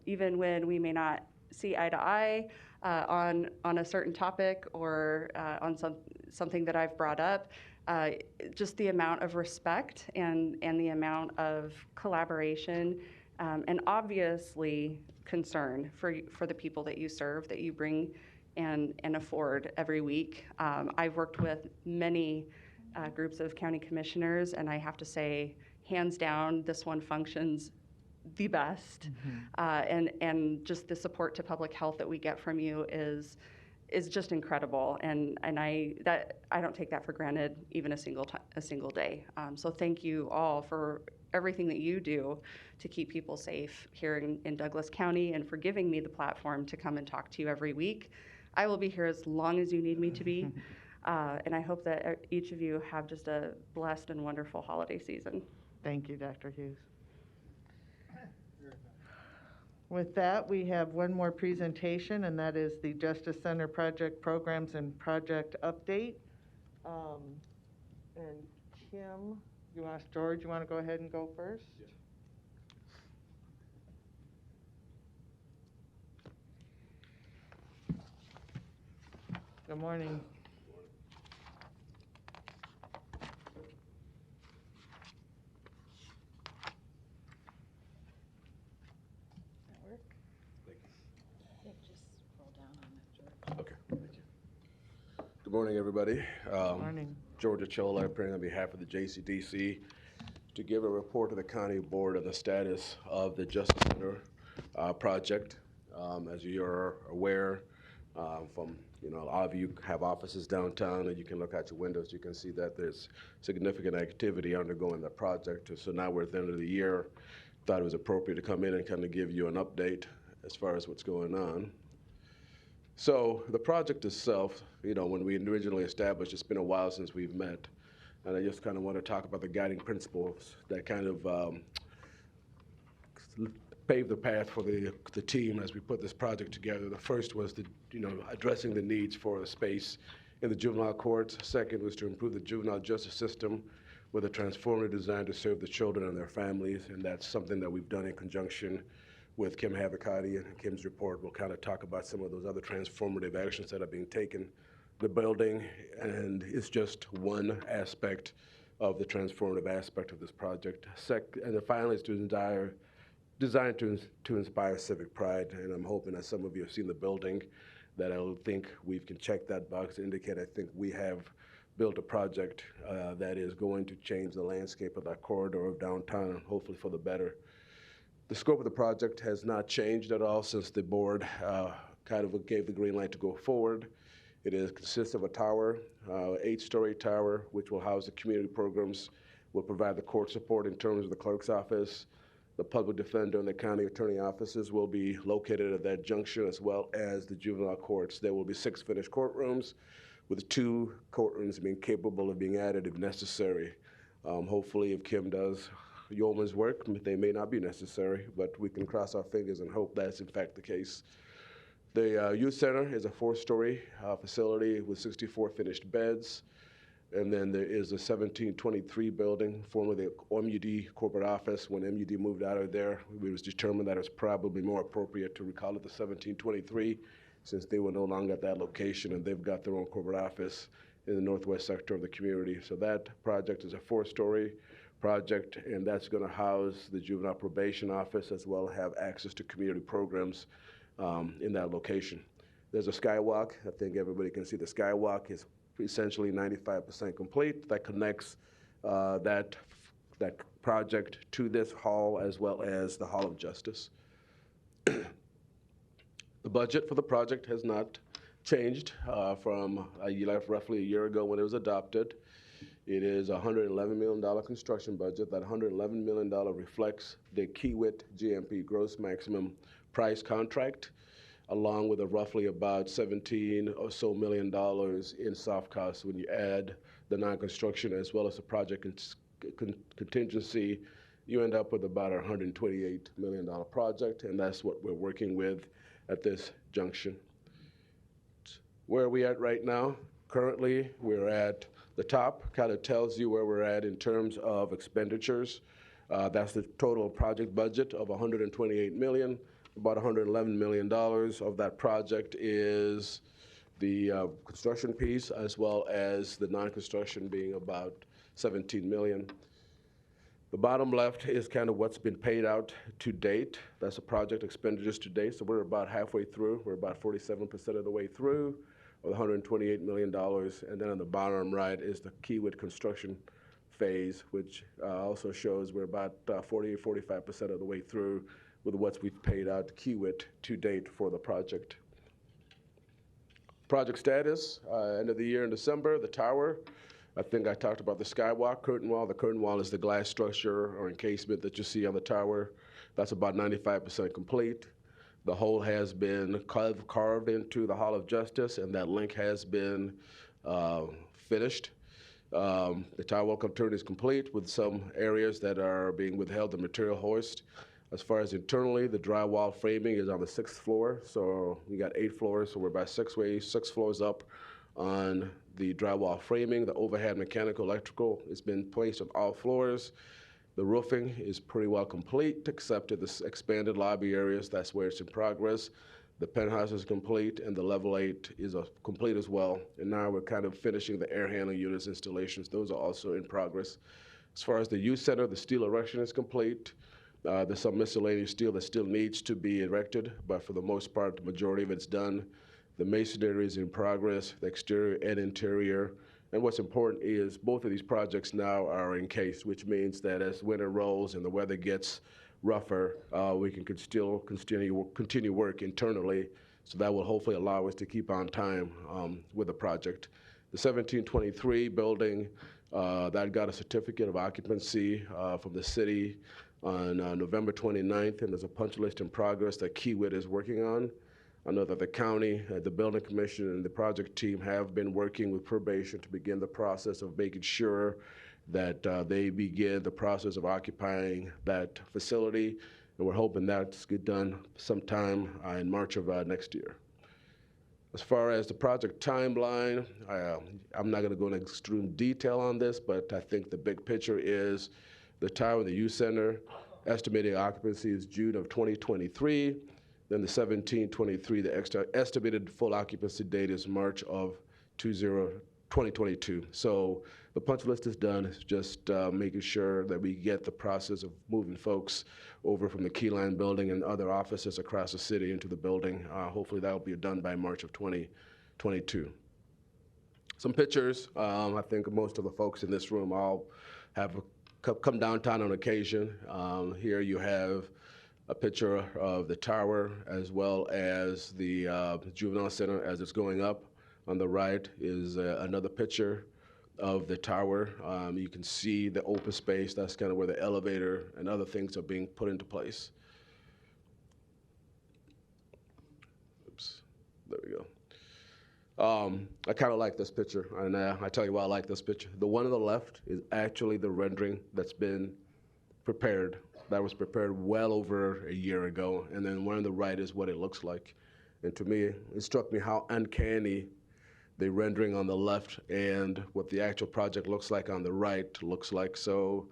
even when we may not see eye to eye on a certain topic or on something that I've brought up, just the amount of respect and the amount of collaboration and obviously concern for the people that you serve, that you bring and afford every week. I've worked with many groups of county commissioners, and I have to say, hands down, this one functions the best. Mm-hmm. And just the support to public health that we get from you is just incredible, and I don't take that for granted even a single day. So thank you all for everything that you do to keep people safe here in Douglas County, and for giving me the platform to come and talk to you every week. I will be here as long as you need me to be, and I hope that each of you have just a blessed and wonderful holiday season. Thank you, Dr. Hughes. With that, we have one more presentation, and that is the Justice Center Project Programs and Project Update. And Kim, George, you want to go ahead and go first? Yeah. Good morning. morning, everybody. Morning. Georgia Chola, appearing on behalf of the JCDC to give a report to the County Board of the status of the Justice Center project. As you are aware, a lot of you have offices downtown, and you can look out your windows. You can see that there's significant activity undergoing the project. So now we're at the end of the year. Thought it was appropriate to come in and kind of give you an update as far as what's going on. So the project itself, when we originally established, it's been a while since we've met, and I just kind of want to talk about the guiding principles that kind of paved the path for the team as we put this project together. The first was addressing the needs for the space in the juvenile courts. Second was to improve the juvenile justice system with a transformative design to serve the children and their families, and that's something that we've done in conjunction with Kim Havakati, and Kim's report will kind of talk about some of those other transformative actions that are being taken. The building, and it's just one aspect of the transformative aspect of this project. And then finally, it's designed to inspire civic pride, and I'm hoping that some of you have seen the building, that I think we can check that box to indicate I think we have built a project that is going to change the landscape of that corridor of downtown, and hopefully for the better. The scope of the project has not changed at all since the board kind of gave the green light to go forward. It consists of a tower, 8-story tower, which will house the community programs, will provide the court support in terms of the clerk's office. The public defender and the county attorney offices will be located at that junction, as well as the juvenile courts. There will be 6 finished courtrooms, with 2 courtrooms being capable of being added if necessary. Hopefully, if Kim does yeoman's work, they may not be necessary, but we can cross our fingers and hope that's in fact the case. The youth center is a 4-story facility with 64 finished beds. And then there is a 1723 building, formerly the MUD corporate office. When MUD moved out of there, it was determined that it was probably more appropriate to recall it the 1723, since they were no longer at that location, and they've got their own corporate office in the northwest sector of the community. So that project is a 4-story project, and that's going to house the juvenile probation office, as well as have access to community programs in that location. There's a skywalk. I think everybody can see the skywalk is essentially 95% complete. That connects that project to this hall, as well as the Hall of Justice. The budget for the project has not changed from roughly a year ago when it was adopted. It is a $111 million construction budget. That $111 million reflects the Kiewit GMP gross maximum price contract, along with a roughly about $17 or so million in soft costs. When you add the non-construction as well as the project contingency, you end up with about a $128 million project, and that's what we're working with at this junction. Where are we at right now? Currently, we're at the top, kind of tells you where we're at in terms of expenditures. That's the total project budget of $128 million. About $111 million of that project is the construction piece, as well as the non-construction being about $17 million. The bottom left is kind of what's been paid out to date. That's the project expenditures to date. So we're about halfway through. We're about 47% of the way through, with $128 million. And then on the bottom right is the Kiewit construction phase, which also shows we're about 45% of the way through with what we've paid out to Kiewit to date for the project. Project status, end of the year in December, the tower. I think I talked about the skywalk curtain wall. The curtain wall is the glass structure or encasement that you see on the tower. That's about 95% complete. The hole has been carved into the Hall of Justice, and that link has been finished. The tower welcome turn is complete, with some areas that are being withheld the material hoist. As far as internally, the drywall framing is on the 6th floor. So we got 8 floors, so we're about 6 floors up on the drywall framing. The overhead mechanical electrical has been placed on all floors. The roofing is pretty well complete, except at the expanded lobby areas. That's where it's in progress. The penthouse is complete, and the level 8 is complete as well. And now we're kind of finishing the air handling units installations. Those are also in progress. As far as the youth center, the steel erection is complete. There's some miscellaneous steel that still needs to be erected, but for the most part, the majority of it's done. The masonry is in progress, the exterior and interior. And what's important is both of these projects now are encased, which means that as winter rolls and the weather gets rougher, we can still continue work internally. So that will hopefully allow us to keep on time with the project. The 1723 building, that got a certificate of occupancy from the city on November 29th, and there's a punch list in progress that Kiewit is working on. I know that the county, the building commission, and the project team have been working with probation to begin the process of making sure that they begin the process of occupying that facility, and we're hoping that's get done sometime in March of next year. As far as the project timeline, I'm not going to go into extreme detail on this, but I think the big picture is the tower, the youth center, estimated occupancy is June of 2023. Then the 1723, the estimated full occupancy date is March of 2022. So the punch list is done. It's just making sure that we get the process of moving folks over from the Keyline building and other offices across the city into the building. Hopefully that will be done by March of 2022. Some pictures. I think most of the folks in this room all have come downtown on occasion. Here you have a picture of the tower as well as the juvenile center as it's going up. On the right is another picture of the tower. You can see the open space. That's kind of where the elevator and other things are being put into place. Oops, there we go. I kind of like this picture, and I tell you why I like this picture. The one on the left is actually the rendering that's been prepared. That was prepared well over a year ago, and then one on the right is what it looks like. And to me, it struck me how uncanny the rendering on the left and what the actual project looks like on the right looks like. So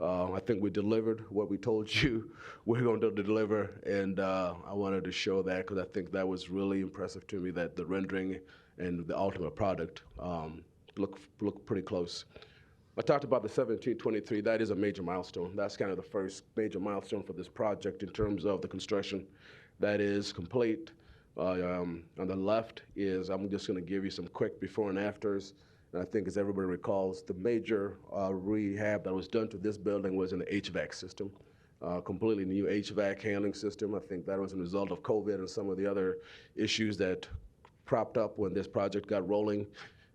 I think we delivered what we told you we're going to deliver, and I wanted to show that because I think that was really impressive to me, that the rendering and the ultimate product look pretty close. I talked about the 1723. That is a major milestone. That's kind of the first major milestone for this project in terms of the construction. That is complete. On the left is, I'm just going to give you some quick before and afters. And I think, as everybody recalls, the major rehab that was done to this building was in the HVAC system. Completely new HVAC handling system. I think that was a result of COVID and some of the other issues that propped up when this project got rolling.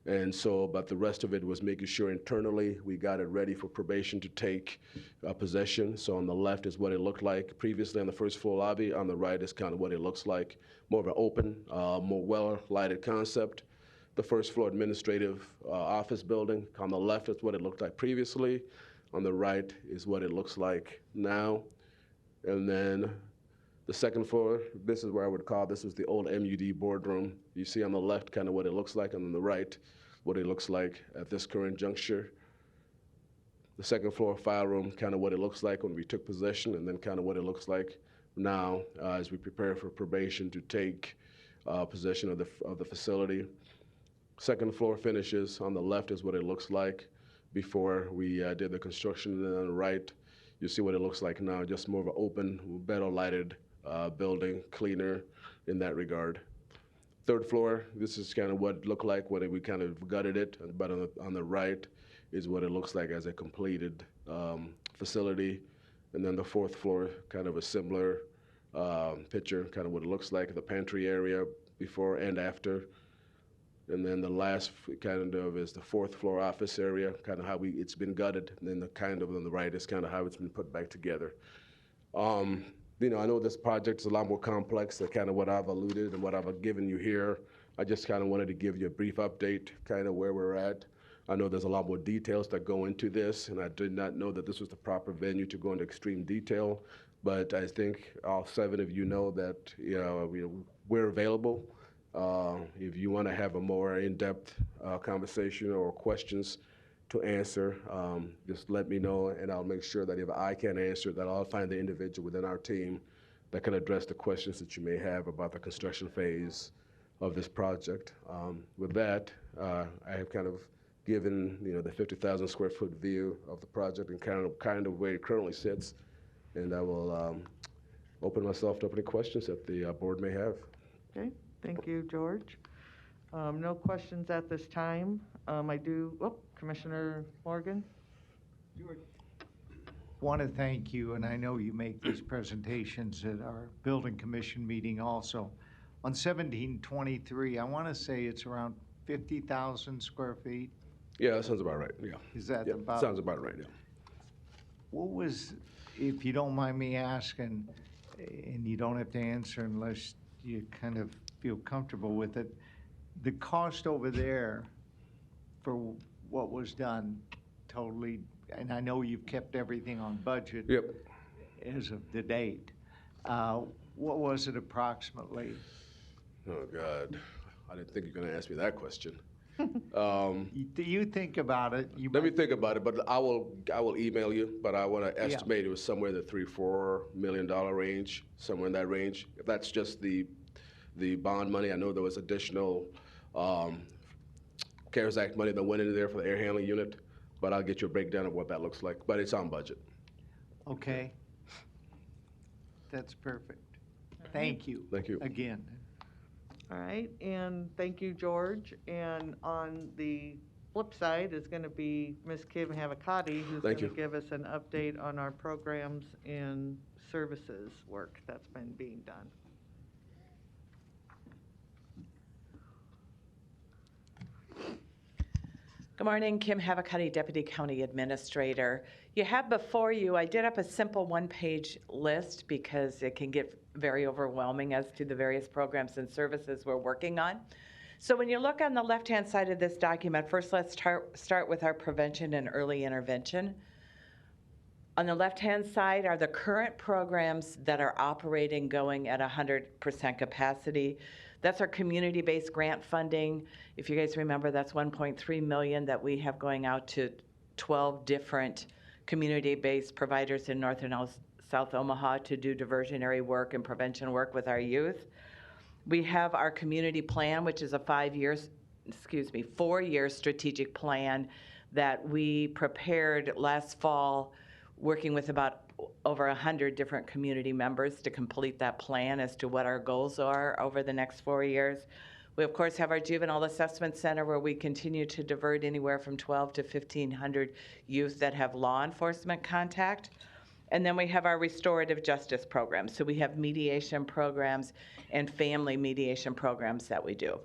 And so, but the rest of it was making sure internally we got it ready for probation to take possession. So on the left is what it looked like previously on the first floor lobby. On the right is kind of what it looks like. More of an open, more well-lighted concept. The first floor administrative office building. On the left is what it looked like previously. On the right is what it looks like now. And then the second floor, this is where I would call, this was the old MUD boardroom. You see on the left kind of what it looks like, and on the right, what it looks like at this current juncture. The second floor file room, kind of what it looks like when we took possession, and then kind of what it looks like now as we prepare for probation to take possession of the facility. Second floor finishes on the left is what it looks like before we did the construction, and then on the right, you see what it looks like now, just more of an open, better lighted building, cleaner in that regard. Third floor, this is kind of what it looked like when we kind of gutted it, but on the right is what it looks like as a completed facility. And then the fourth floor, kind of a similar picture, kind of what it looks like, the pantry area before and after. And then the last kind of is the fourth floor office area, kind of how it's been gutted. And then the kind of on the right is kind of how it's been put back together. You know, I know this project is a lot more complex than kind of what I've alluded and what I've given you here. I just kind of wanted to give you a brief update, kind of where we're at. I know there's a lot more details that go into this, and I did not know that this was the proper venue to go into extreme detail. But I think all 7 of you know that we're available. If you want to have a more in-depth conversation or questions to answer, just let me know, and I'll make sure that if I can't answer, that I'll find the individual within our team that can address the questions that you may have about the construction phase of this project. With that, I have kind of given the 50,000 square foot view of the project and kind of where it currently sits, and I will open myself up to any questions that the board may have. Okay, Thank you, George. No questions at this time. Commissioner Morgan? Want to thank you, and I know you make these presentations at our building commission meeting also. On 1723, I want to say it's around 50,000 square feet. Yeah, that sounds about right, yeah. Is that Yeah, about? sounds about right, yeah. What was, if you don't mind me asking, and you don't have to answer unless you kind of feel comfortable with it, the cost over there for what was done totally, and I know you've kept everything on budget. Yep. As of the date. What was it approximately? Oh, God, I didn't think you were gonna ask me that question. You think about it. Let me think about it, but I will email you, but I wanna estimate it was somewhere in the $3-4 million range, somewhere in that range. If that's just the bond money, I know there was additional, CARES Act money that went into there for the air handling unit, but I'll get you a breakdown of what that looks like, but it's on budget. Okay. That's perfect. Thank you. Thank you. Again. All right, and thank you, George. And on the flip side is going to be Ms. Kim Havakati, who's going to give us an update on our programs and services work that's been being done. Good morning, Kim Havakati, Deputy County Administrator. You have before you, I did up a simple one-page list because it can get very overwhelming as to the various programs and services we're working on. So when you look on the left-hand side of this document, first let's start with our prevention and early intervention. On the left-hand side are the current programs that are operating, going at 100% capacity. That's our community-based grant funding. If you guys remember, that's $1.3 million that we have going out to 12 different community-based providers in North and South Omaha to do diversionary work and prevention work with our youth. We have our community plan, which is a 4-year strategic plan that we prepared last fall, working with about over 100 different community members to complete that plan as to what our goals are over the next 4 years. We, of course, have our Juvenile Assessment Center where we continue to divert anywhere from 1,200 to 1,500 youth that have law enforcement contact. And then we have our restorative justice programs. So we have mediation programs and family mediation programs that we do.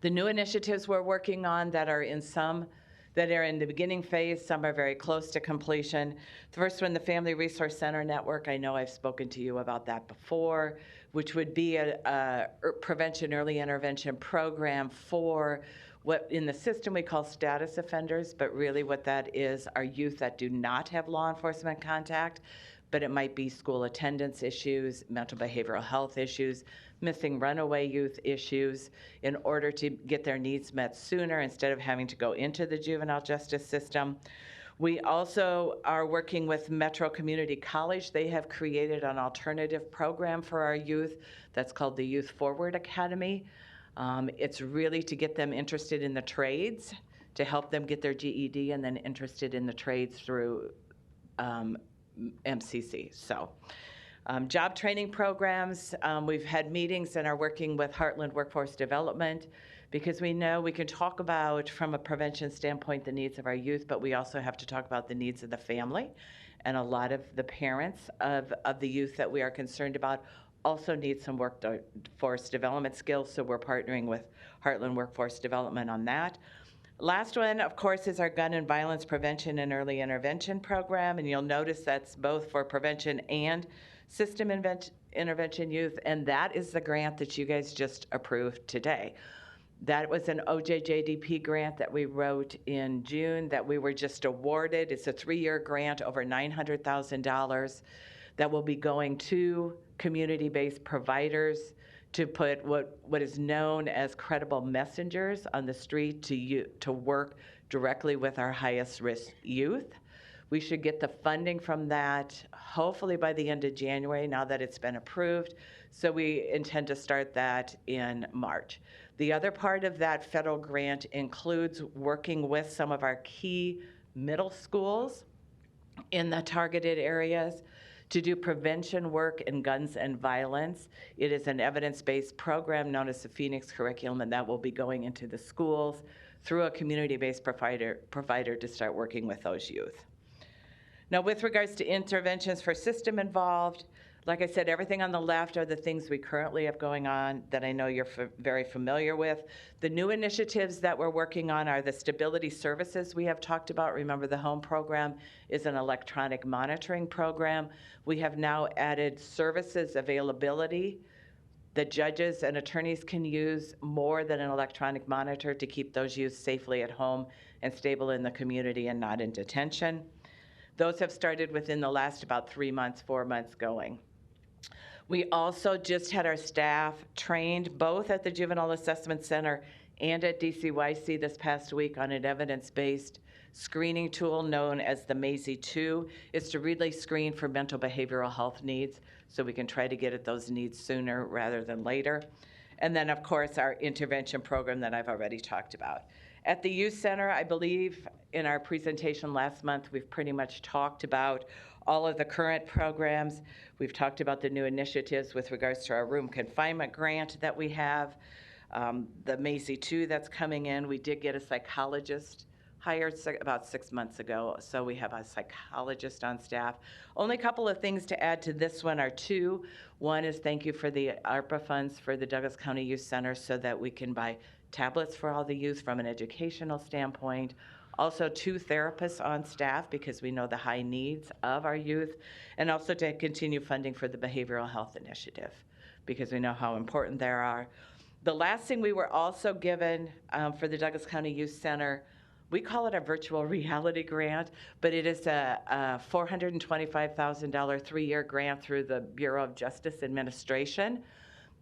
The new initiatives we're working on that are in the beginning phase, some are very close to completion. The first one, the Family Resource Center Network, I know I've spoken to you about that before, which would be a prevention early intervention program for what in the system we call status offenders, but really what that is are youth that do not have law enforcement contact, but it might be school attendance issues, mental behavioral health issues, missing runaway youth issues, in order to get their needs met sooner instead of having to go into the juvenile justice system. We also are working with Metro Community College. They have created an alternative program for our youth that's called the Youth Forward Academy. It's really to get them interested in the trades, to help them get their GED and then interested in the trades through MCC. So job training programs, we've had meetings and are working with Heartland Workforce Development because we know we can talk about, from a prevention standpoint, the needs of our youth, but we also have to talk about the needs of the family. And a lot of the parents of the youth that we are concerned about also need some workforce development skills, so we're partnering with Heartland Workforce Development on that. Last one, of course, is our gun and violence prevention and early intervention program, and you'll notice that's both for prevention and system intervention youth, and that is the grant that you guys just approved today. That was an OJJDP grant that we wrote in June that we were just awarded. It's a 3-year grant, over $900,000, that will be going to community-based providers to put what is known as credible messengers on the street to work directly with our highest risk youth. We should get the funding from that hopefully by the end of January, now that it's been approved. So we intend to start that in March. The other part of that federal grant includes working with some of our key middle schools in the targeted areas to do prevention work in guns and violence. It is an evidence-based program known as the Phoenix Curriculum, and that will be going into the schools through a community-based provider to start working with those youth. Now, with regards to interventions for system involved, like I said, everything on the left are the things we currently have going on that I know you're very familiar with. The new initiatives that we're working on are the stability services we have talked about. Remember, the HOME program is an electronic monitoring program. We have now added services availability that judges and attorneys can use more than an electronic monitor to keep those youth safely at home and stable in the community and not in detention. Those have started within the last about 3 months, 4 months going. We also just had our staff trained both at the Juvenile Assessment Center and at DCYC this past week on an evidence-based screening tool known as the MAZY-2. It's to really screen for mental behavioral health needs so we can try to get at those needs sooner rather than later. And then, of course, our intervention program that I've already talked about. At the youth center, I believe in our presentation last month, we've pretty much talked about all of the current programs. We've talked about the new initiatives with regards to our room confinement grant that we have, the MAZY-2 that's coming in. We did get a psychologist hired about 6 months ago, so we have a psychologist on staff. Only a couple of things to add to this one are two. One is thank you for the ARPA funds for the Douglas County Youth Center so that we can buy tablets for all the youth from an educational standpoint. Also 2 therapists on staff because we know the high needs of our youth, and also to continue funding for the behavioral health initiative because we know how important they are. The last thing we were also given for the Douglas County Youth Center, we call it a virtual reality grant, but it is a $425,000 3-year grant through the Bureau of Justice Administration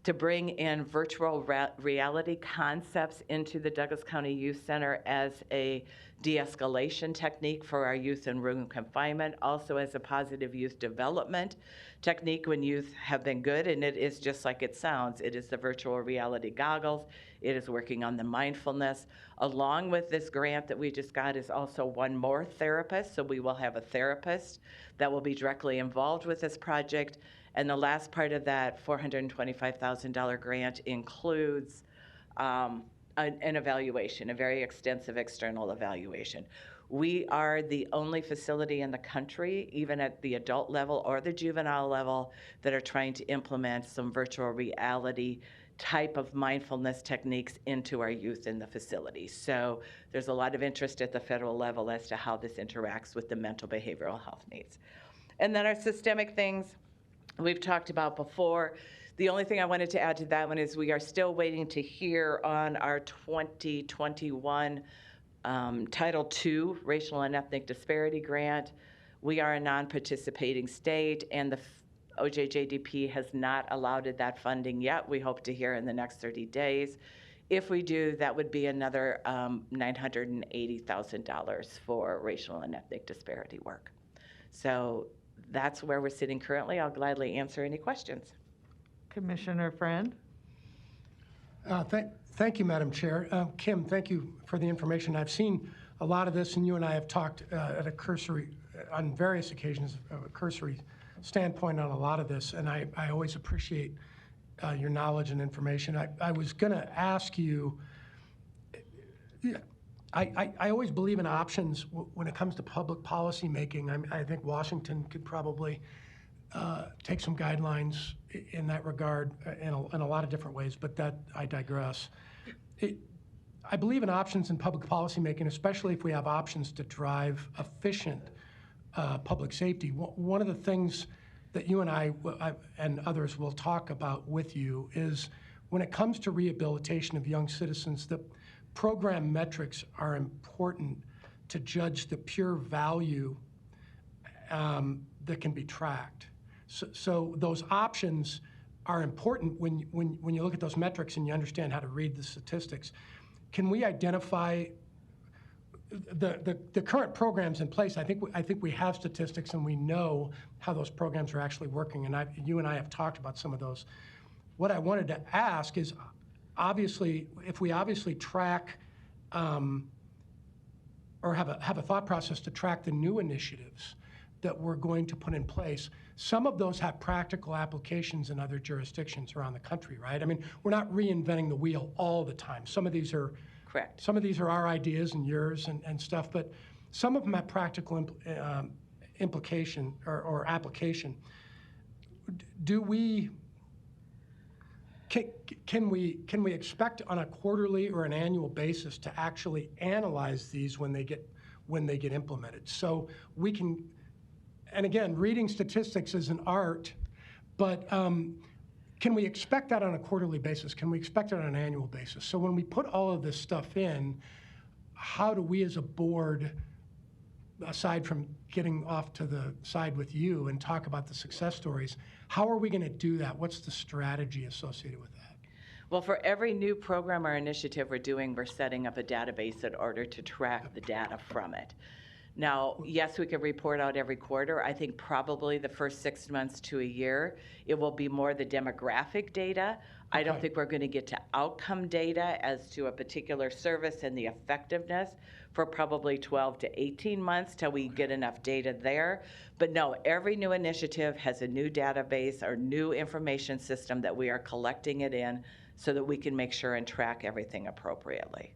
to bring in virtual reality concepts into the Douglas County Youth Center as a de-escalation technique for our youth in room confinement, also as a positive youth development technique when youth have been good, and it is just like it sounds. It is the virtual reality goggles. It is working on the mindfulness. Along with this grant that we just got is also one more therapist, so we will have a therapist that will be directly involved with this project. And the last part of that $425,000 grant includes an evaluation, a very extensive external evaluation. We are the only facility in the country, even at the adult level or the juvenile level, that are trying to implement some virtual reality type of mindfulness techniques into our youth in the facility. So there's a lot of interest at the federal level as to how this interacts with the mental behavioral health needs. And then our systemic things, we've talked about before. The only thing I wanted to add to that one is we are still waiting to hear on our 2021 Title II Racial and Ethnic Disparity Grant. We are a non-participating state, and the OJJDP has not allotted that funding yet. We hope to hear in the next 30 days. If we do, that would be another $980,000 for racial and ethnic disparity work. So that's where we're sitting currently. I'll gladly answer any questions. Commissioner Friend? Thank you, Madam Chair. Kim, thank you for the information. I've seen a lot of this, and you and I have talked at a cursory, on various occasions, a cursory standpoint on a lot of this, and I always appreciate your knowledge and information. I was going to ask you, I always believe in options when it comes to public policy making. I think Washington could probably take some guidelines in that regard in a lot of different ways, but that I digress. I believe in options in public policy making, especially if we have options to drive efficient public safety. One of the things that you and I and others will talk about with you is when it comes to rehabilitation of young citizens, the program metrics are important to judge the pure value that can be tracked. So those options are important when you look at those metrics and you understand how to read the statistics. Can we identify the current programs in place? I think we have statistics and we know how those programs are actually working, and you and I have talked about some of those. What I wanted to ask is, obviously, if we obviously track or have a thought process to track the new initiatives, that we're going to put in place, some of those have practical applications in other jurisdictions around the country, right? I mean, we're not reinventing the wheel all the time. Some of these are Correct. Some of these are our ideas and yours and stuff, but some of them have practical implication or application. Do we? Can we expect on a quarterly or an annual basis to actually analyze these when they get implemented? So we can, and again, reading statistics is an art, but can we expect that on a quarterly basis? Can we expect it on an annual basis? So when we put all of this stuff in, how do we as a board, aside from getting off to the side with you and talk about the success stories, how are we going to do that? What's the strategy associated with that? Well, for every new program or initiative we're doing, we're setting up a database in order to track the data from it. Now, yes, we can report out every quarter. I think probably the first 6 months to a year, it will be more the demographic data. I don't think we're going to get to outcome data as to a particular service and the effectiveness for probably 12 to 18 months till we get enough data there. But no, every new initiative has a new database or new information system that we are collecting it in so that we can make sure and track everything appropriately.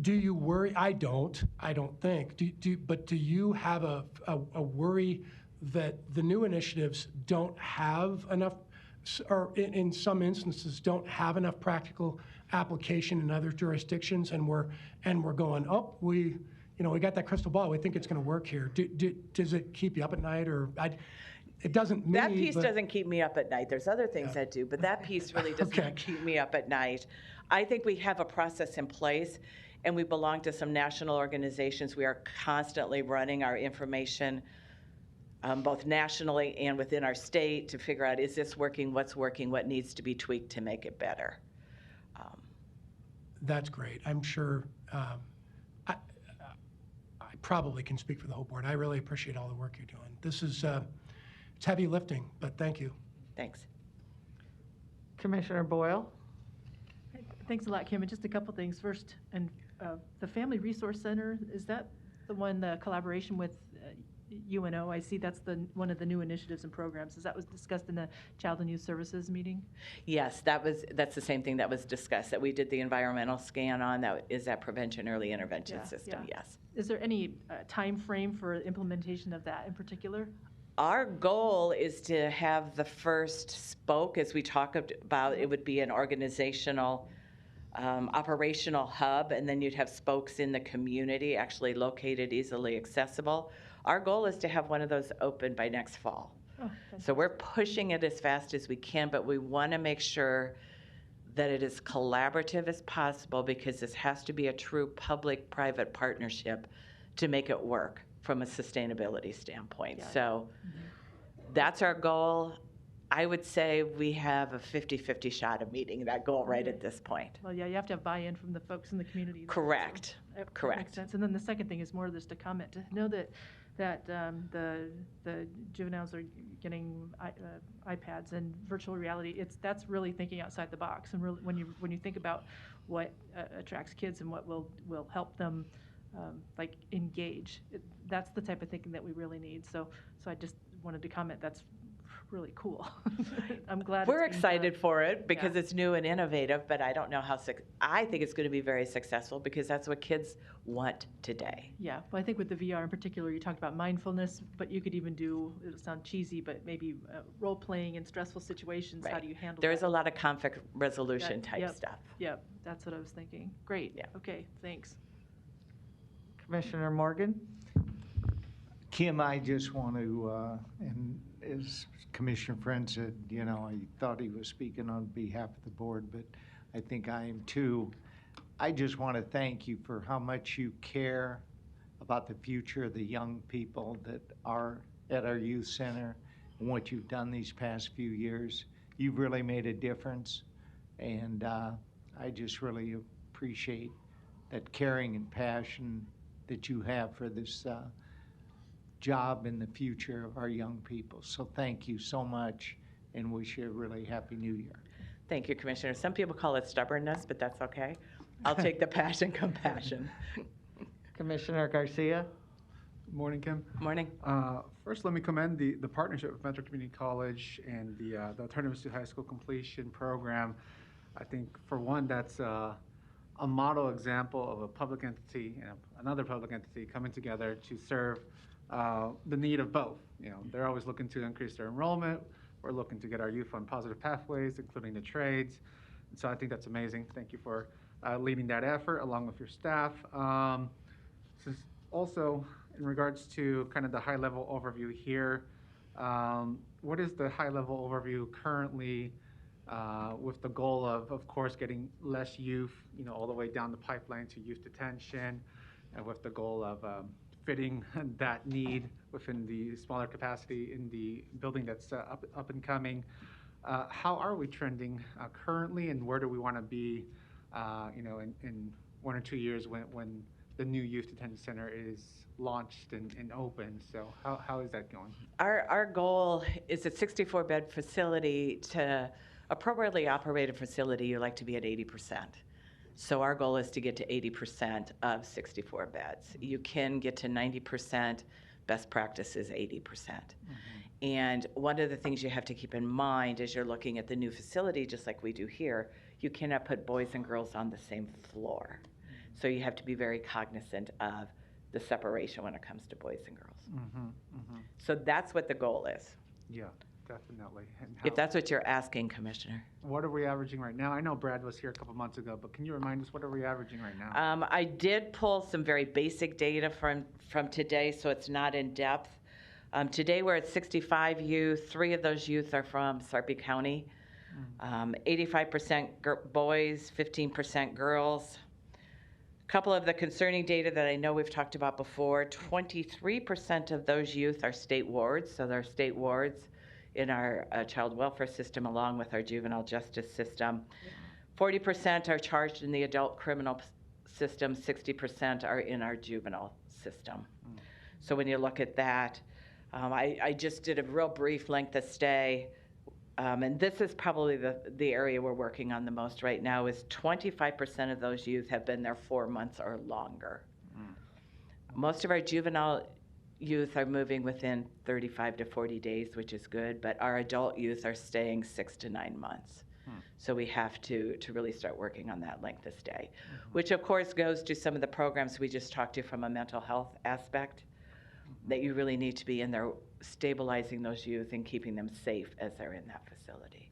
Do you worry? I don't think. But do you have a worry that the new initiatives don't have enough, or in some instances don't have enough practical application in other jurisdictions, and we're going, oh, we got that crystal ball. We think it's going to work here. Does it keep you up at night, or it doesn't? That piece doesn't keep me up at night. There's other things that do, but that piece really does not keep me up at night. I think we have a process in place, and we belong to some national organizations. We are constantly running our information, both nationally and within our state, to figure out, is this working, what needs to be tweaked to make it better. That's great. I'm sure I probably can speak for the whole board. I really appreciate all the work you're doing. This is it's heavy lifting, but thank you. Thanks. Commissioner Boyle? Thanks a lot, Kim. And just a couple things. First, and the Family Resource Center, is that the one, the collaboration with UNO? I see that's one of the new initiatives and programs. That was discussed in the Child and Youth Services meeting? Yes, that's the same thing that was discussed, that we did the environmental scan on. That is that prevention early intervention system, yes. Is there any time frame for implementation of that in particular? Our goal is to have the first spoke, as we talk about, it would be an organizational operational hub, and then you'd have spokes in the community, actually located, easily accessible. Our goal is to have one of those open by next fall. So we're pushing it as fast as we can, but we want to make sure that it is collaborative as possible, because this has to be a true public-private partnership to make it work from a sustainability standpoint. So that's our goal. I would say we have a 50-50 shot of meeting that goal right at this point. Well, yeah, you have to have buy-in from the folks in the community. Correct. That Correct. makes sense. And then the second thing is more just a comment to know that the juveniles are getting iPads and virtual reality. That's really thinking outside the box. And really, when you think about what attracts kids and what will help them like engage, that's the type of thinking that we really need. So I just wanted to comment. That's really cool. I'm glad we're excited for it because it's new and innovative, but I don't know how I think it's going to be very successful because that's what kids want today. Yeah, well, I think with the VR in particular, you talked about mindfulness, but you could even do, it'll sound cheesy, but maybe role playing in stressful situations. Right. How do you handle There's that? a lot of conflict resolution type stuff. Yep, that's what I was thinking. Great. Yeah. Okay, thanks. Commissioner Morgan? Kim, I just want to, and as Commissioner Friend said, I thought he was speaking on behalf of the board, but I think I am too. I just want to thank you for how much you care about the future of the young people that are at our youth center and what you've done these past few years. You've really made a difference, and I just really appreciate that caring and passion that you have for this job in the future of our young people. So thank you so much, and wish you a really happy new year. Thank you, Commissioner. Some people call it stubbornness, but that's okay. I'll take the passion, compassion. Commissioner Garcia? Morning, Kim. Morning. First, let me commend the partnership with Metro Community College and the Alternatives to High School Completion program. I think, for one, that's a model example of a public entity and another public entity coming together to serve the need of both. You know, they're always looking to increase their enrollment. We're looking to get our youth on positive pathways, including the trades. And so I think that's amazing. Thank you for leading that effort along with your staff. Since also, in regards to kind of the high-level overview here, what is the high-level overview currently with the goal of course, getting less youth, you know, all the way down the pipeline to youth detention, and with the goal of fitting that need within the smaller capacity in the building that's up and coming? How are we trending currently, and where do we want to be, you know, in 1 or 2 years when the new youth detention center is launched and open? So how is that going? Our goal is a 64-bed facility. To appropriately operated facility, you like to be at 80%. So our goal is to get to 80% of 64 beds. You can get to 90%. Best practice is 80%. And one of the things you have to keep in mind as you're looking at the new facility, just like we do here, you cannot put boys and girls on the same floor. So you have to be very cognizant of the separation when it comes to boys and girls. So that's what the goal is. Yeah, definitely. And If that's what you're asking, Commissioner. what are we averaging right now? I know Brad was here a couple months ago, but can you remind us, what are we averaging right now? I did pull some very basic data from today, so it's not in depth. Today we're at 65 youth. 3 of those youth are from Sarpy County. 85% boys, 15% girls. A couple of the concerning data that I know we've talked about before, 23% of those youth are state wards, so they're state wards in our child welfare system along with our juvenile justice system. 40% are charged in the adult criminal system, 60% are in our juvenile system. So when you look at that, I just did a real brief length of stay, and this is probably the area we're working on the most right now, is 25% of those youth have been there 4 months or longer. Most of our juvenile youth are moving within 35 to 40 days, which is good, but our adult youth are staying 6 to 9 months. So we have to really start working on that length of stay, which of course goes to some of the programs we just talked to from a mental health aspect, that you really need to be in there stabilizing those youth and keeping them safe as they're in that facility.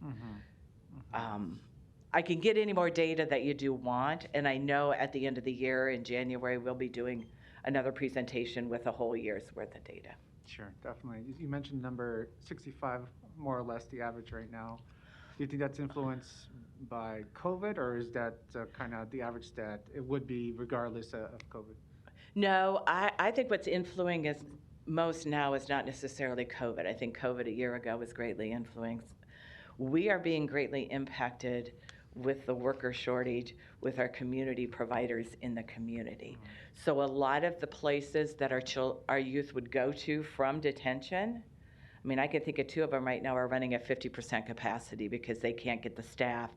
I can get any more data that you do want, and I know at the end of the year in January we'll be doing another presentation with a whole year's worth of data. Sure, definitely. You mentioned number 65, more or less the average right now. Do you think that's influenced by COVID, or is that kind of the average that it would be regardless of COVID? No, I think what's influencing us most now is not necessarily COVID. I think COVID a year ago was greatly influenced. We are being greatly impacted with the worker shortage with our community providers in the community. So a lot of the places that our youth would go to from detention, I mean, I can think of 2 of them right now are running at 50% capacity because they can't get the staff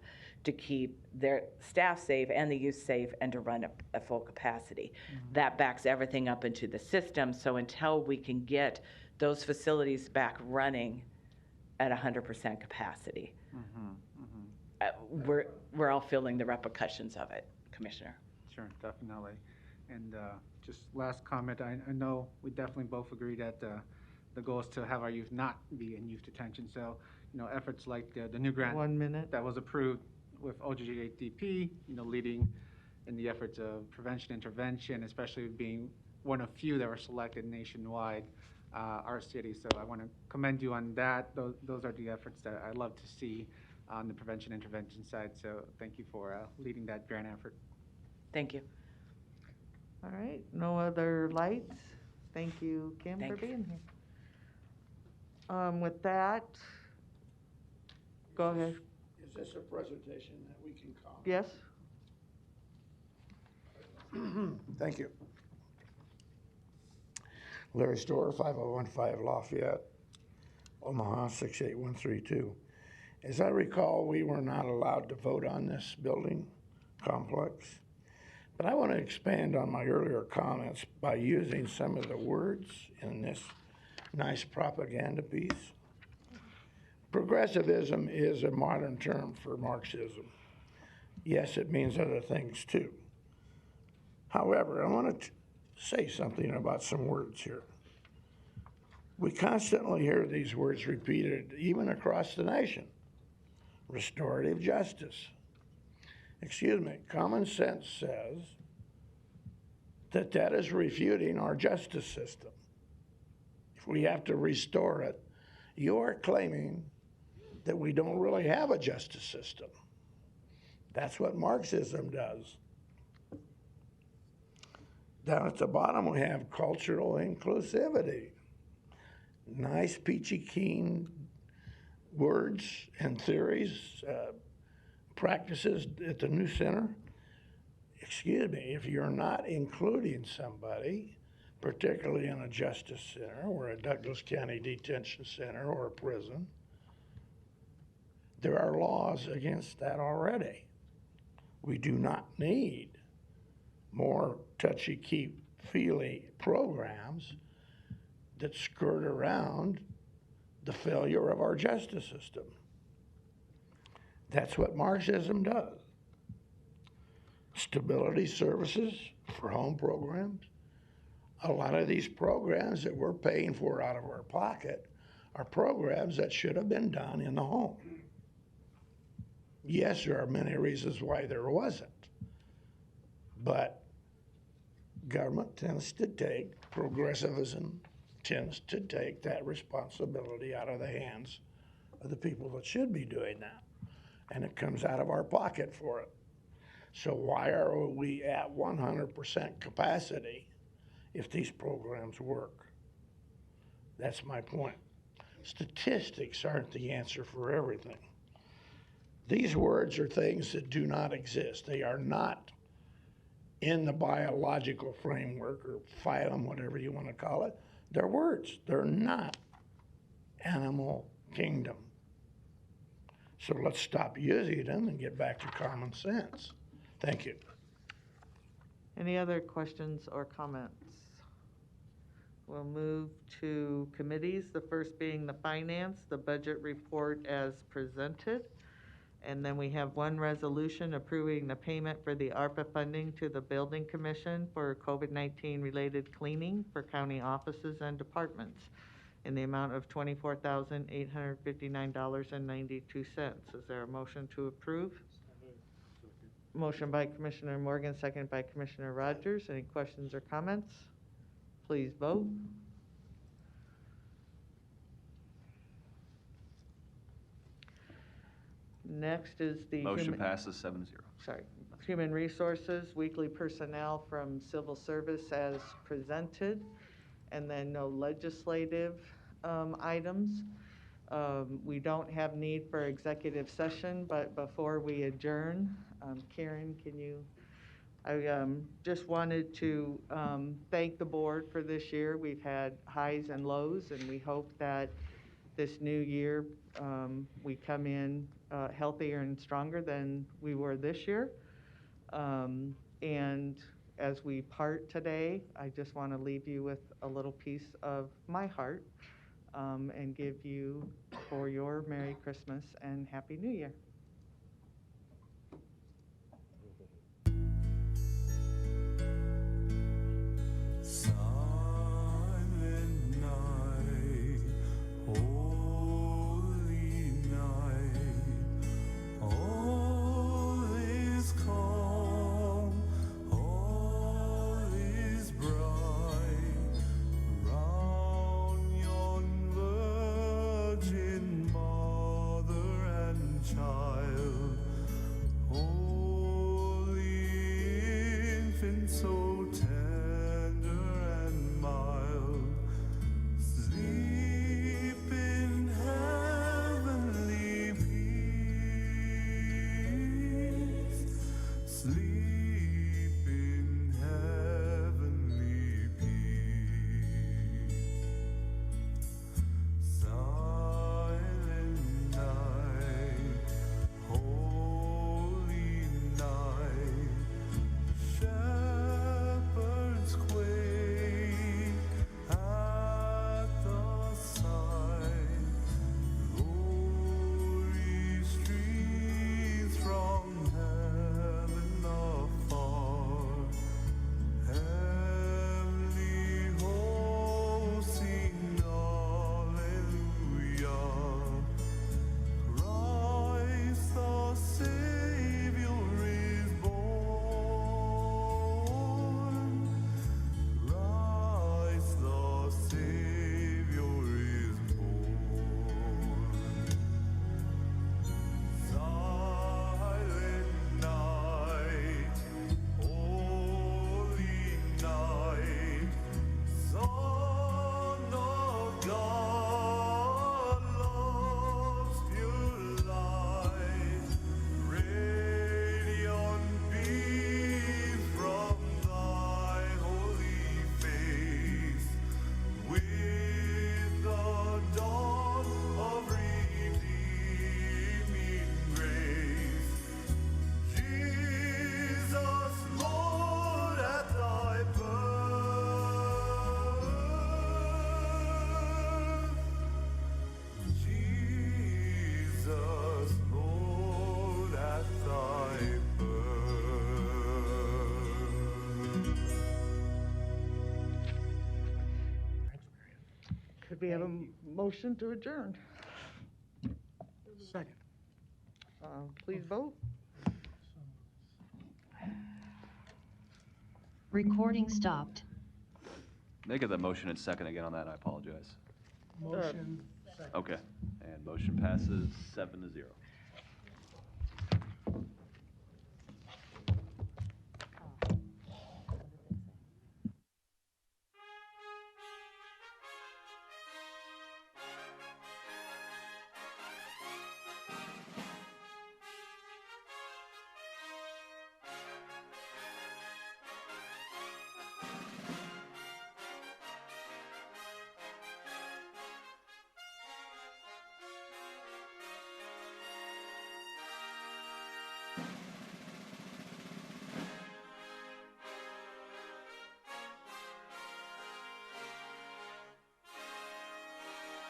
to keep their staff safe and the youth safe and to run a full capacity. That backs everything up into the system. So until we can get those facilities back running at 100% capacity, we're all feeling the repercussions of it, Commissioner. Sure, definitely. And just last comment, I know we definitely both agree that the goal is to have our youth not be in youth detention. So, you know, efforts like the new grant 1 minute. that was approved with OGADP, you know, leading in the efforts of prevention intervention, especially being one of few that were selected nationwide, our city. So I want to commend you on that. Those are the efforts that I love to see on the prevention intervention side. So thank you for leading that grant effort. Thank you. All right, no other lights? Thank you, Kim, for Thanks. being here. With that, go ahead. Is this a presentation that we can comment? Yes? Thank you. Larry Storer, 5015 Lafayette, Omaha 68132. As I recall, we were not allowed to vote on this building complex, But I want to expand on my earlier comments by using some of the words in this nice propaganda piece. Progressivism is a modern term for Marxism. Yes, it means other things too. However, I want to say something about some words here. We constantly hear these words repeated, even across the nation. Restorative justice. Excuse me, common sense says that that is refuting our justice system. If we have to restore it, you are claiming that we don't really have a justice system. That's what Marxism does. Down at the bottom, we have cultural inclusivity. Nice, peachy keen words and theories, practices at the new center. Excuse me, if you're not including somebody, particularly in a justice center or a Douglas County detention center or a prison, there are laws against that already. We do not need more touchy-feely programs that skirt around the failure of our justice system. That's what Marxism does. Stability services for home programs. A lot of these programs that we're paying for out of our pocket are programs that should have been done in the home. Yes, there are many reasons why there wasn't, but government tends to take, progressivism tends to take that responsibility out of the hands of the people that should be doing that, and it comes out of our pocket for it. So why are we at 100% capacity if these programs work? That's my point. Statistics aren't the answer for everything. These words are things that do not exist. They are not in the biological framework or phylum, whatever you want to call it. They're words. They're not animal kingdom. So let's stop using them and get back to common sense. Thank you. Any other questions or comments? We'll move to committees, the first being the finance, the budget report as presented. And then we have one resolution approving the payment for the ARPA funding to the Building Commission for COVID-19 related cleaning for county offices and departments in the amount of $24,859.92. Is there a motion to approve? Motion by Commissioner Morgan, second by Commissioner Rogers. Any questions or comments? Please vote. Next is the Motion passes 7-0. Human Resources, weekly personnel from civil service as presented, and then no legislative items. We don't have need for executive session, but before we adjourn, Karen, I just wanted to thank the board for this year. We've had highs and lows, and we hope that this new year we come in healthier and stronger than we were this year. And as we part today, I just want to leave you with a little piece of my heart and give you for your Merry Christmas and Happy New Year. Silent night, holy night, all is calm, all is bright, round yon virgin mother and child. we have a motion to adjourn? Second. Please vote. Recording stopped. May I get that motion and second again on that? I apologize. Motion, second. Okay, and motion passes 7-0.